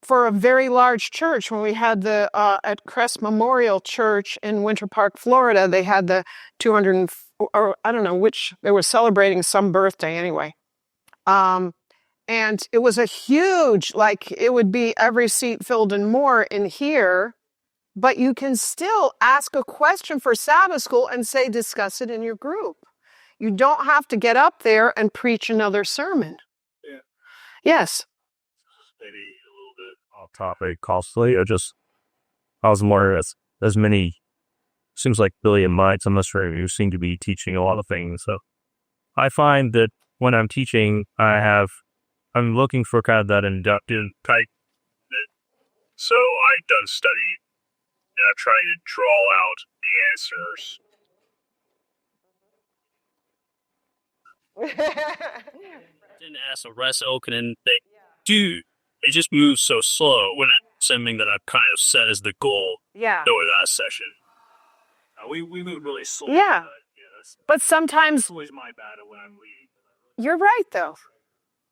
for a very large church. When we had at Crest Memorial Church in Winter Park, Florida, they had the 200, or I don't know which, they were celebrating some birthday anyway. And it was a huge, it would be every seat filled and more in here, but you can still ask a question for Sabbath school and say, discuss it in your group. You don't have to get up there and preach another sermon. Yeah. Yes. Maybe a little bit off topic, costly. I was more as many, seems like Billy and Mike, I'm not sure, you seem to be teaching a lot of things. So I find that when I'm teaching, I'm looking for kind of that inductive type. So I've done study, and I'm trying to draw out the answers. Didn't ask a rest opening thing. Dude, it just moves so slow when it's something that I've kind of set as the goal. Yeah. Over that session. We move really slow. Yeah. But sometimes It's always my bad when I'm leading. you're right, though.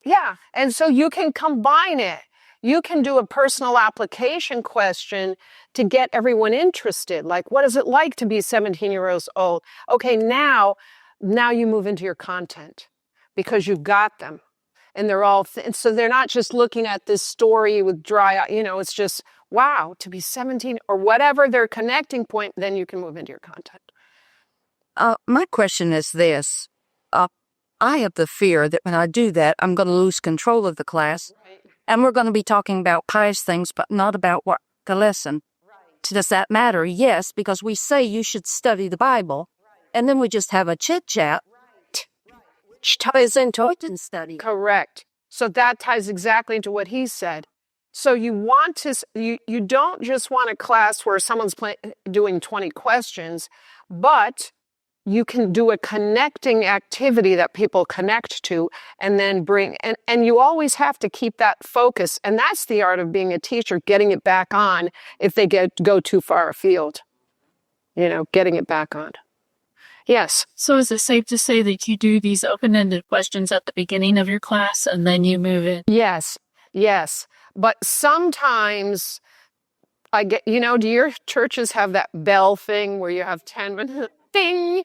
Yeah. And so you can combine it. you can do a personal application question to get everyone interested. Like, what is it like to be 17 years old? Okay, now you move into your content because you've got them. And they're all, so they're not just looking at this story with dry eye, it's just, wow, to be 17 or whatever their connecting point, then you can move into your content. My question is this. I have the fear that when I do that, I'm going to lose control of the class. Right. And we're going to be talking about pious things, but not about what the lesson. Right. Does that matter? Yes, because we say you should study the Bible. Right. And then we just have a chit-chat. Right. Which ties into it and study. Correct. So that ties exactly into what he said. So you want to, you don't just want a class where someone's doing 20 questions, but you can do a connecting activity that people connect to and then bring, and you always have to keep that focus. And that's the art of being a teacher, getting it back on if they go too far afield, getting it back on. Yes. So is it safe to say that you do these open-ended questions at the beginning of your class and then you move it? Yes. But sometimes I get, do your churches have that bell thing where you have 10 minutes? Ding!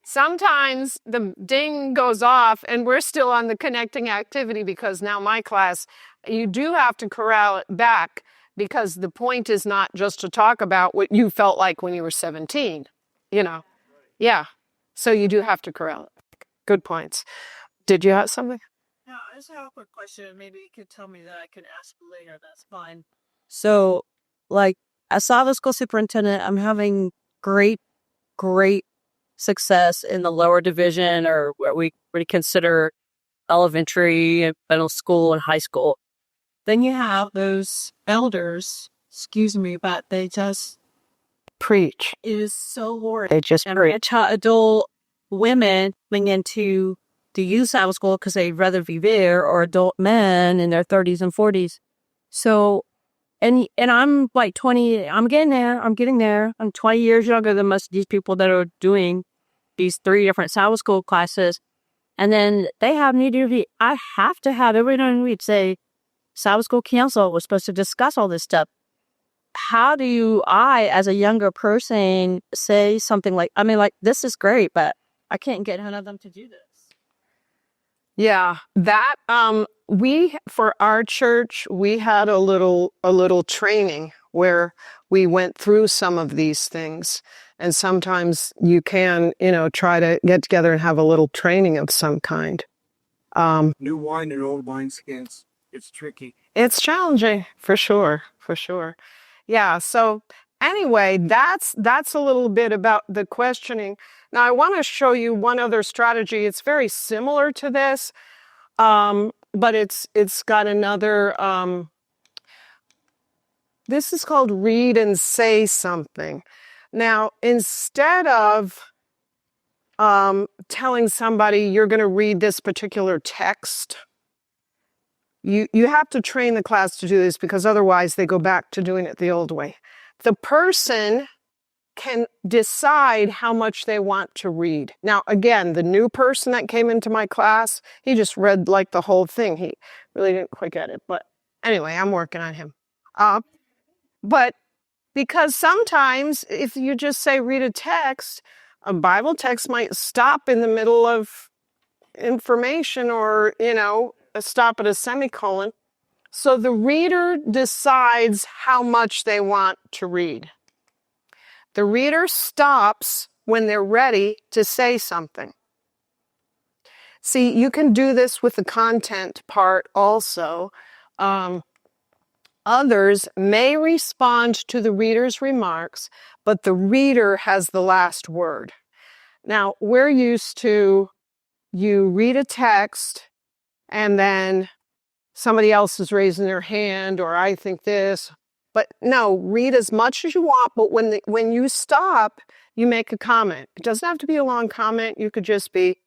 Sometimes the ding goes off and we're still on the connecting activity because now my class, you do have to corral it back because the point is not just to talk about what you felt like when you were 17, Yeah. So you do have to corral it. Good points. Did you have something? No, I just have a quick question. Maybe you could tell me that I could ask later. That's fine. So, as Sabbath school superintendent, I'm having great success in the lower division, or what we would consider elementary, middle school, and high school. Then you have those elders, but they just preach. It is so horrid. They just preach. Adult women going into the youth Sabbath school because they'd rather be there, or adult men in their 30s and 40s. So, and I'm like 20, I'm getting there. I'm 20 years younger than most of these people that are doing these 3 different Sabbath school classes. And then they have me do, I have to have every time we'd say, Sabbath school council was supposed to discuss all this stuff. How do I, as a younger person, say something like, this is great, but I can't get none of them to do this? Yeah, that, for our church, we had a little training where we went through some of these things. And sometimes you can, try to get together and have a little training of some kind. New wine and old wineskins. It's tricky. It's challenging, for sure. Yeah, so anyway, that's a little bit about the questioning. Now, I want to show you one other strategy. It's very similar to this, but it's got another, this is called read and say something. Now, instead of telling somebody you're going to read this particular text, you have to train the class to do this because otherwise they go back to doing it the old way. The person can decide how much they want to read. Now, again, the new person that came into my class, he just read like the whole thing. He really didn't quite get it. But anyway, I'm working on him. But because sometimes if you just say read a text, a Bible text might stop in the middle of information or, stop at a semicolon. So the reader decides how much they want to read. The reader stops when they're ready to say something. See, you can do this with the content part also. Others may respond to the reader's remarks, but the reader has the last word. Now, we're used to you read a text and then somebody else is raising their hand, or I think this. But no, read as much as you want, but when you stop, you make a comment. It doesn't have to be a long comment. You could just be,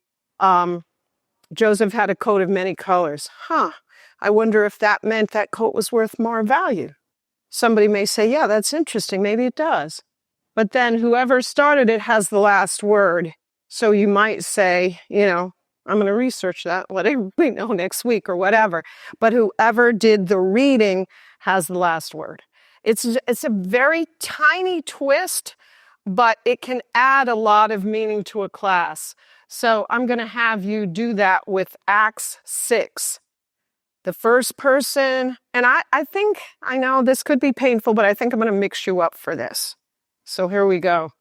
Joseph had a coat of many colors. I wonder if that meant that coat was worth more value. Somebody may say, yeah, that's interesting. Maybe it does. But then whoever started it has the last word. So you might say, I'm going to research that, let everybody know next week or whatever. But whoever did the reading has the last word. It's a very tiny twist, but it can add a lot of meaning to a class. So I'm going to have you do that with Acts 6. The first person, and I think, I know this could be painful, but I think I'm going to mix you up for this. So here we go.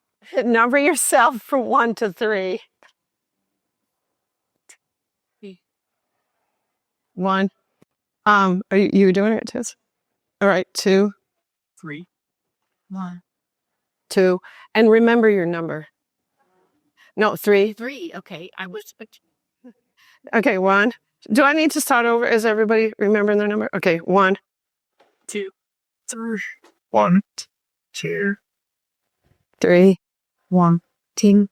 Number yourself from 1 to 3. 1. Are you doing it, Tiz? All right, 2. 3. 1. 2. And remember your number. No, 3. 3. Okay. I was. Okay, 1. Do I need to start over? Is everybody remembering their number? Okay, 1. 2. 3. 1. 2. 3. 1. 2.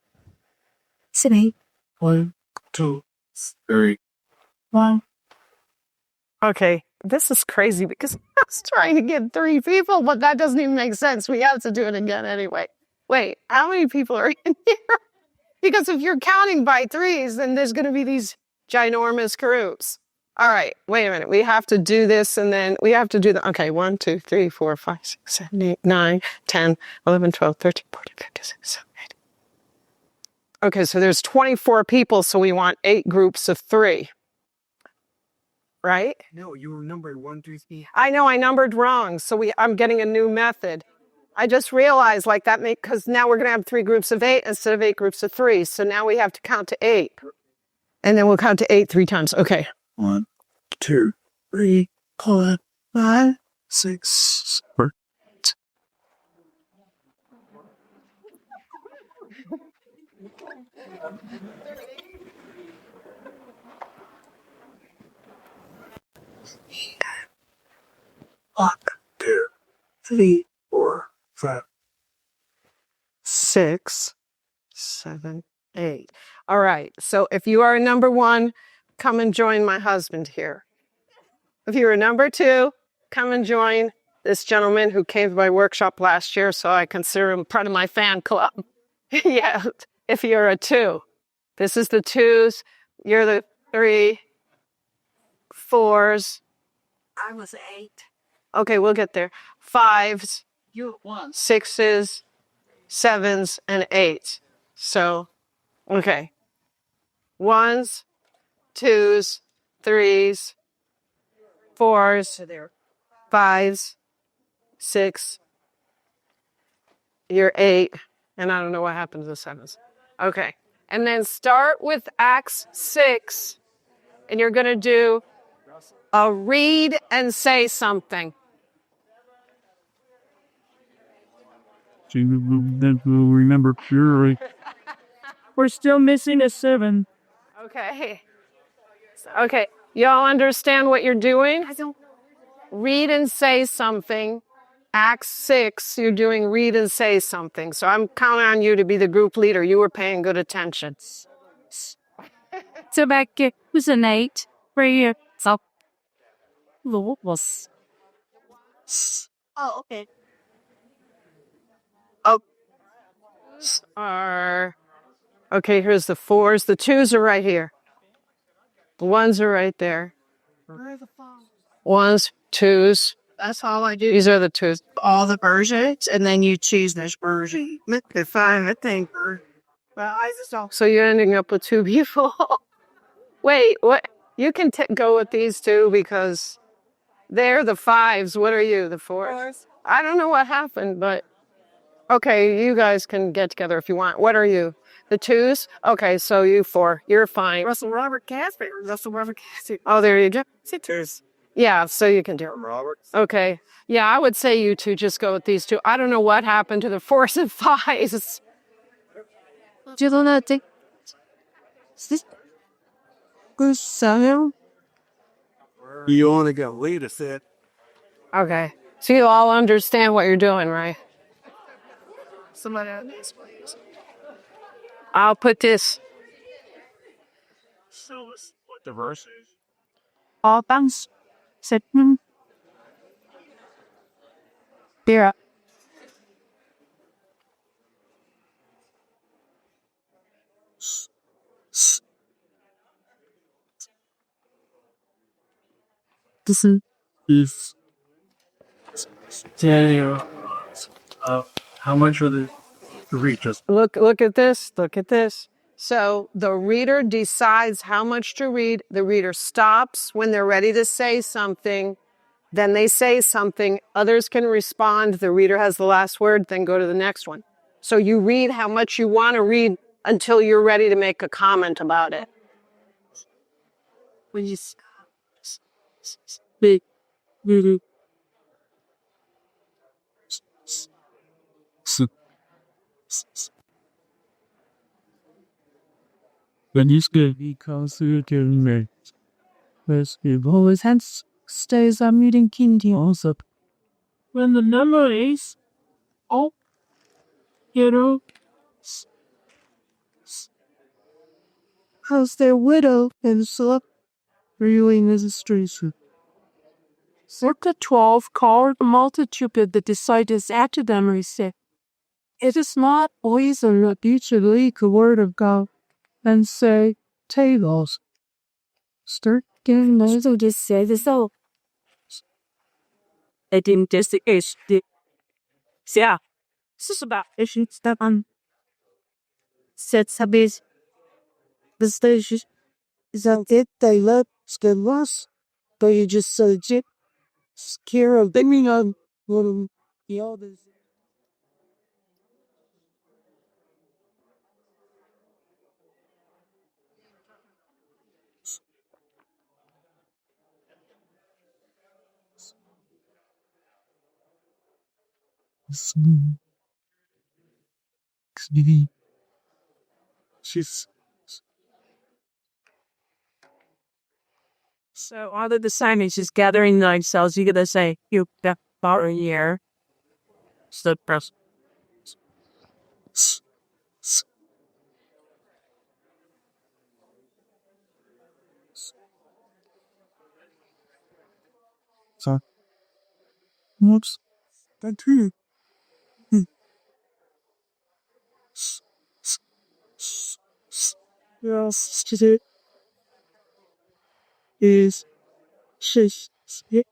3. 1. 2. 3. 1. Okay, this is crazy because I was trying to get 3 people, but that doesn't even make sense. We have to do it again anyway. Wait, how many people are in here? Because if you're counting by 3s, then there's going to be these ginormous groups. All right, wait a minute. We have to do this and then we have to do the, okay, 1, 2, 3, 4, 5, 6, 7, 8, 9, 10, 11, 12, 13, 14, 15, 16, 17, 18. Okay, so there's 24 people, so we want 8 groups of 3. Right? No, you were numbered 1 through 3. I know I numbered wrong, so I'm getting a new method. I just realized like that because now we're going to have 3 groups of 8 instead of 8 groups of 3. So now we have to count to 8. And then we'll count to 8 3 times. Okay. 1, 2, 3, 4, 5, 6, 7. One, 2, 3, 4, 5. 6, 7, 8. All right. So if you are number 1, come and join my husband here. If you're a number 2, come and join this gentleman who came to my workshop last year, so I consider him part of my fan club. Yeah. If you're a 2, this is the 2s. You're the 3, 4s. I was 8. Okay, we'll get there. 5s, You 1. 6s, 7s, and 8s. So, okay. 1s, 2s, 3s, 4s, 5s, 6. You're 8. And I don't know what happened to the 7s. Okay. And then start with Acts 6. And you're going to do a read and say something. Remember purely. We're still missing a 7. Okay. Okay. Y'all understand what you're doing? I don't. Read and say something. Acts 6, you're doing read and say something. So I'm counting on you to be the group leader. You were paying good attention. So back it was an 8. Where so was Oh, okay. Okay, here's the 4s. The 2s are right here. The 1s are right there. Where are the phones? 1s, 2s. That's all I do. These are the 2s. All the versions, and then you choose this version. If I think. Well, I just don't. So you're ending up with 2 people. Wait, what? You can go with these 2 because they're the 5s. What are you, the 4s? I don't know what happened, but okay, you guys can get together if you want. What are you? The 2s? Okay, so you 4. You're fine. Russell Robert Casper. Russell Robert Casper. Oh, there you go. Sitters. Yeah, so you can do it. Roberts. Okay. Yeah, I would say you 2 just go with these 2. I don't know what happened to the 4s and 5s. do you know the good sound? You only got lead us it. Okay. So you all understand what you're doing, right? Somebody else, please. I'll put this. So what the verse is? All bands said beer. This is Daniel. How much are the readers? Look at this. Look at this. So the reader decides how much to read. The reader stops when they're ready to say something. Then they say something. Others can respond. The reader has the last word, then go to the next one. So you read how much you want to read until you're ready to make a comment about it. When you big, When you get because you can make. But you've always had stays are meeting Kindy also. When the number is all, you know, how's their widow and so really necessary. Circa 12 called a multitude of the disciples after them and said, it is not poison that you should leak the word of God and say, tables. Start getting those who just say the so. It didn't just is the. Yeah, this is about issues that said Sabis. The station is that it they let skin loss, but you just so legit scare of thinking on the others. She's So other the signage is gathering themselves, you're gonna say, you that bar here. So press. so. Whoops. That too. Yes, today is she's The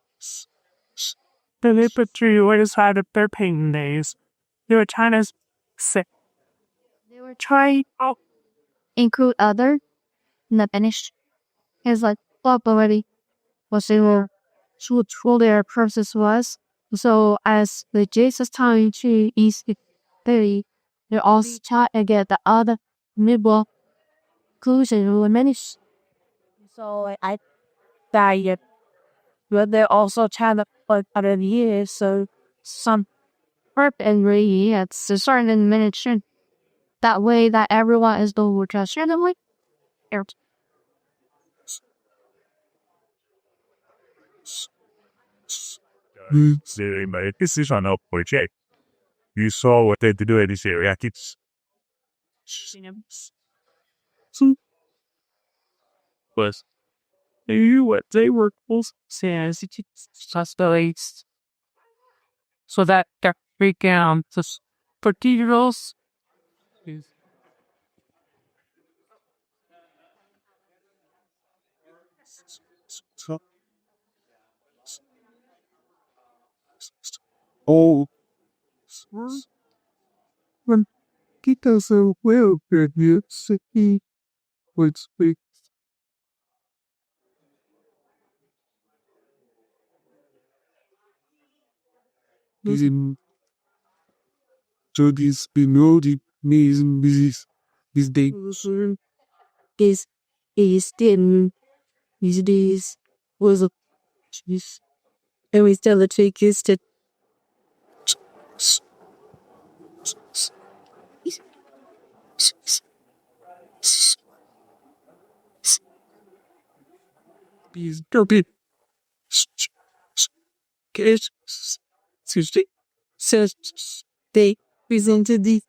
paper tree always had their pain days. They were trying to say, They were trying to include other in the finish. It's like stop already what they were what their purpose was. So as the Jesus time to is very they also try to get the other middle conclusion will finish. So I diet but they also try to put other years so some purpose and really it's a certain minute that way that everyone is the just randomly. They made a decision of project. You saw what they do in this area. It's was they knew what they were close says suspects. So that break down the particulars is so oh when he doesn't well good you see would speak in so this melodic means these days is then these days was a cheese. And we still the trick is to these derby case Tuesday says they presented the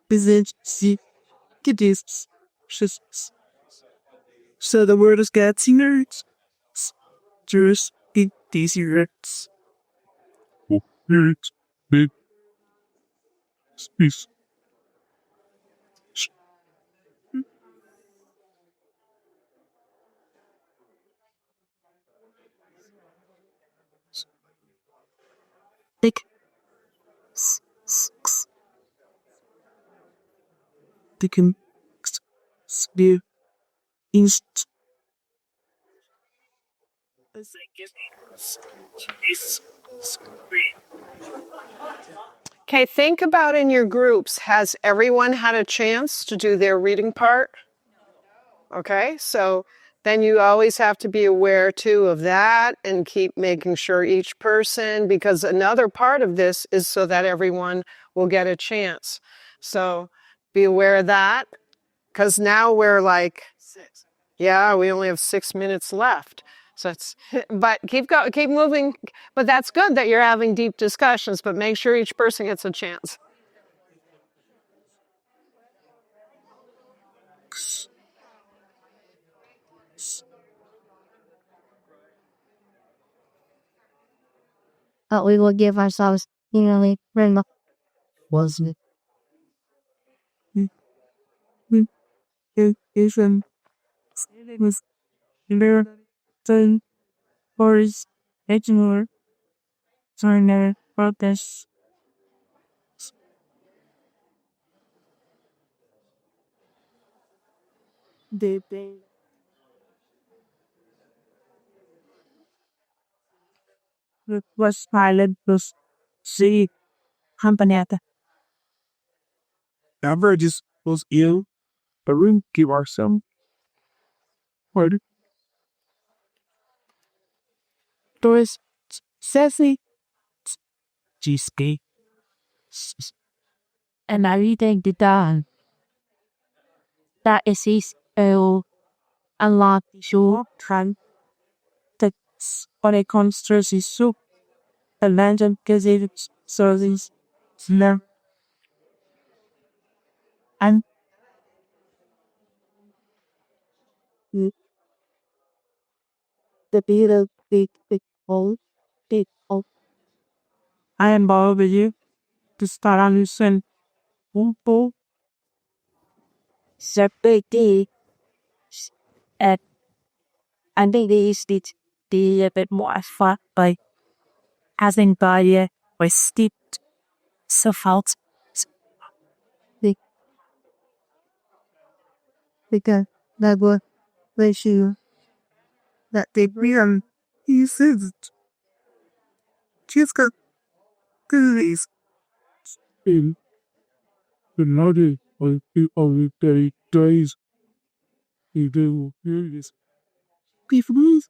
present the kiddies. So the word is got nerds. Just in these years. it's big space. they can be inst. Okay, think about in your groups, has everyone had a chance to do their reading part? Okay, so then you always have to be aware too of that and keep making sure each person, because another part of this is so that everyone will get a chance. So be aware of that, because now we're like, yeah, we only have 6 minutes left. So it's, but keep moving. But that's good that you're having deep discussions, but make sure each person gets a chance. But we will give ourselves nearly rhythm. Wasn't it? Isn't was there then or is ignore turner protest the was silent plus see company. Never just was ill, but we give our some word. Doris sassy cheesecake. And I think the done. That is his a lot Sure, tran text on a conspiracy soup. A legend because it's service snare and the beetle big hole big hole. I am Bob with you to start on this and Wumpo. the big D. And I think this did the a bit more fun by having by was steeped so felt Because that was the issue that they bring. He says, she's got goodies. In the naughty of the days, he do hear this. Please.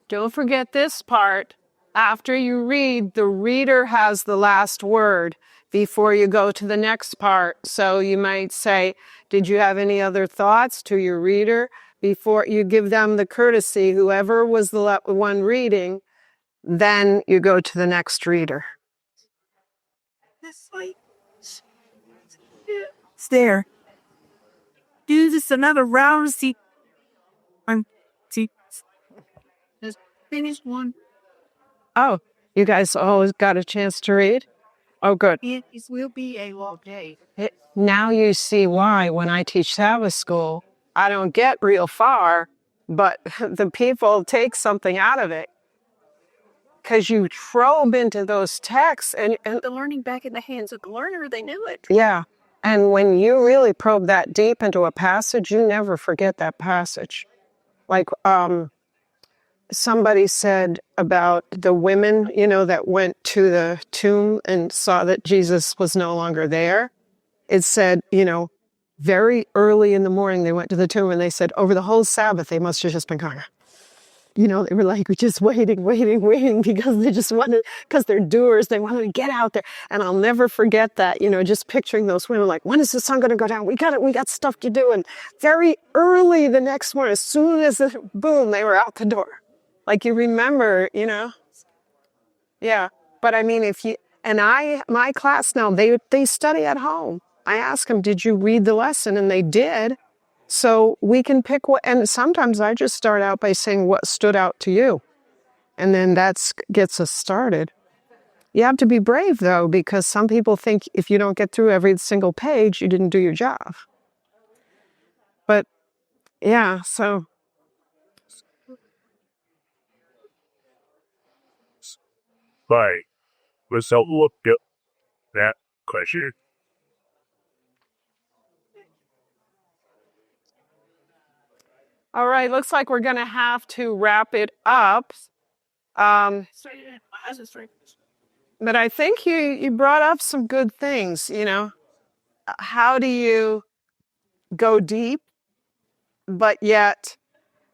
Don't forget this part. After you read, the reader has the last word before you go to the next part. So you might say, did you have any other thoughts to your reader? Before you give them the courtesy, whoever was the one reading, then you go to the next reader. There. Do this another round. See. See. Just finished one. Oh, you guys always got a chance to read? Oh, good. It will be a long day. Now you see why when I teach Sabbath school, I don't get real far, but the people take something out of it. Because you probe into those texts and The learning back in the hands of the learner, they knew it. yeah. And when you really probe that deep into a passage, you never forget that passage. Like somebody said about the women, that went to the tomb and saw that Jesus was no longer there. It said, very early in the morning, they went to the tomb and they said over the whole Sabbath, they must have just been going, they were like just waiting because they just wanted, because they're doers, they wanted to get out there. And I'll never forget that, just picturing those women like, when is the sun going to go down? We got stuff to do. And very early the next morning, as soon as boom, they were out the door. Like you remember, yeah. But I mean, my class now, they study at home. I ask them, did you read the lesson? And they did. So we can pick and sometimes I just start out by saying what stood out to you. And then that gets us started. You have to be brave though, because some people think if you don't get through every single page, you didn't do your job. But yeah, so. by without look at that question. All right, looks like we're going to have to wrap it up. But I think you brought up some good things, you know. How do you go deep, but yet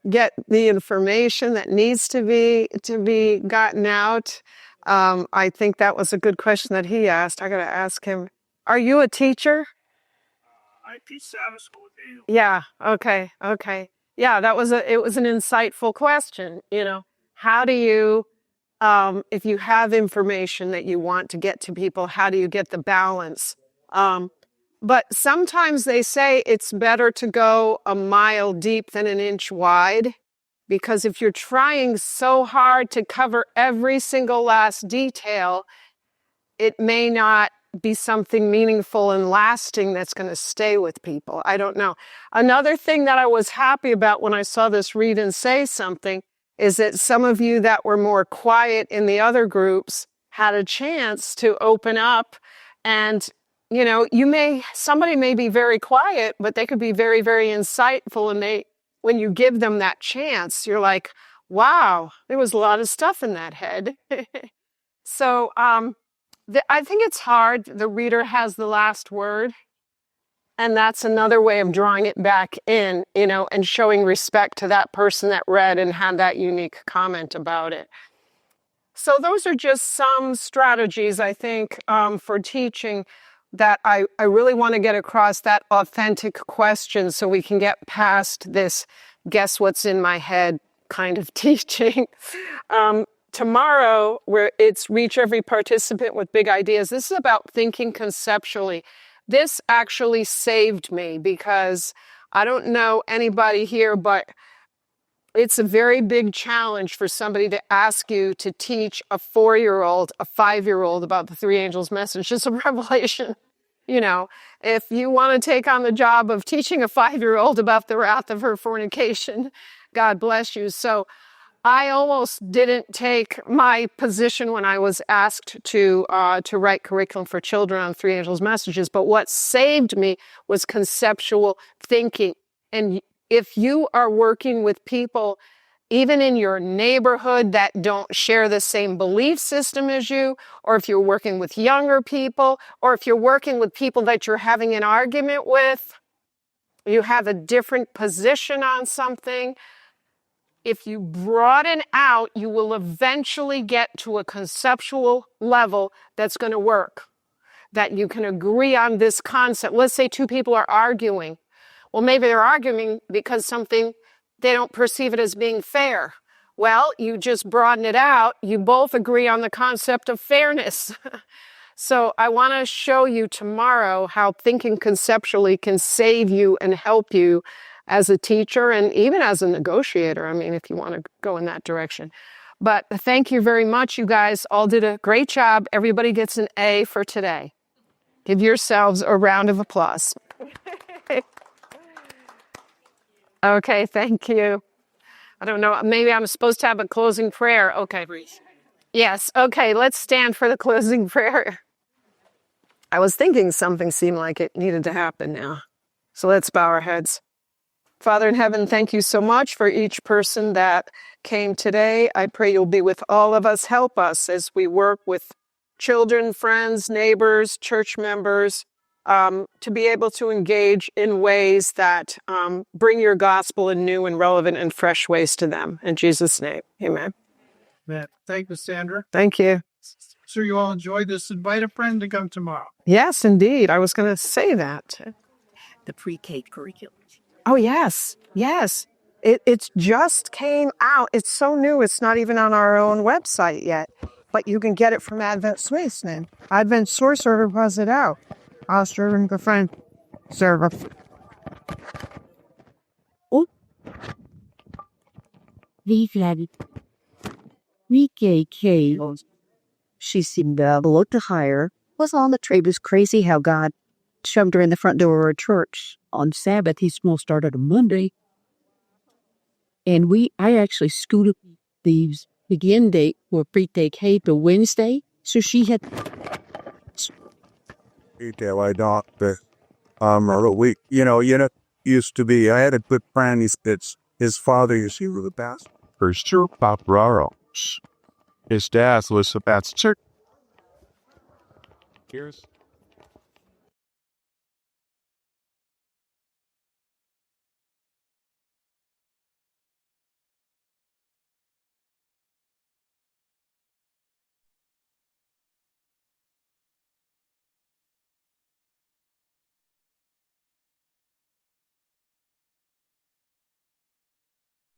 get the information that needs to be gotten out? I think that was a good question that he asked. I got to ask him, are you a teacher? I teach Sabbath school too. Yeah, okay. Yeah, it was an insightful question, you know. How do you if you have information that you want to get to people, how do you get the balance? But sometimes they say it's better to go a mile deep than an inch wide, because if you're trying so hard to cover every single last detail, it may not be something meaningful and lasting that's going to stay with people. I don't know. Another thing that I was happy about when I saw this read and say something is that some of you that were more quiet in the other groups had a chance to open up. And, you know, somebody may be very quiet, but they could be very, very insightful. And when you give them that chance, you're like, wow, there was a lot of stuff in that head. So, I think it's hard. The reader has the last word. And that's another way of drawing it back in, you know, and showing respect to that person that read and had that unique comment about it. So those are just some strategies, I think, for teaching that I really want to get across, that authentic question, so we can get past this guess what's in my head kind of teaching. Tomorrow, where it's reach every participant with big ideas, this is about thinking conceptually. This actually saved me, because I don't know anybody here, but it's a very big challenge for somebody to ask you to teach a 4-year-old, a 5-year-old about the three angels' message. It's a revelation. You know, if you want to take on the job of teaching a 5-year-old about the wrath of her fornication, God bless you. So I almost didn't take my position when I was asked to write curriculum for children on three angels' messages. But what saved me was conceptual thinking. And if you are working with people, even in your neighborhood, that don't share the same belief system as you, or if you're working with younger people, or if you're working with people that you're having an argument with, you have a different position on something, if you broaden out, you will eventually get to a conceptual level that's going to work, that you can agree on this concept. Let's say two people are arguing. Well, maybe they're arguing because they don't perceive it as being fair. Well, you just broaden it out. You both agree on the concept of fairness. So I want to show you tomorrow how thinking conceptually can save you and help you as a teacher and even as a negotiator. I mean, if you want to go in that direction. But thank you very much. You guys all did a great job. Everybody gets an A for today. Give yourselves a round of applause. Okay, thank you. I don't know, maybe I'm supposed to have a closing prayer. Okay. Yes, okay, let's stand for the closing prayer. I was thinking something seemed like it needed to happen now. So let's bow our heads. Father in heaven, thank you so much for each person that came today. I pray you'll be with all of us. Help us as we work with children, friends, neighbors, church members, to be able to engage in ways that bring your gospel in new and relevant and fresh ways to them. In Jesus' name, amen. Thank you, Sandra. Thank you. So you all enjoyed this. Invite a friend to come tomorrow. Yes, indeed. I was going to say that. The pre-K curriculum. Oh, yes. Yes. It's just came out. It's so new. It's not even on our own website yet. But you can get it from Adventist. Advent Source Server has it out. I'll serve the friend server. Oh. VKK. She seemed a little higher. Was on the tree. It was crazy how God shoved her in the front door of a church on Sabbath. His school started on Monday. And I actually scooted these begin date for pre-take hey to Wednesday. So she had I don't, but or a week. Used to be. I had a good friend. His father used to be the best. For sure, Pop Raro. His dad was the best. Cheers.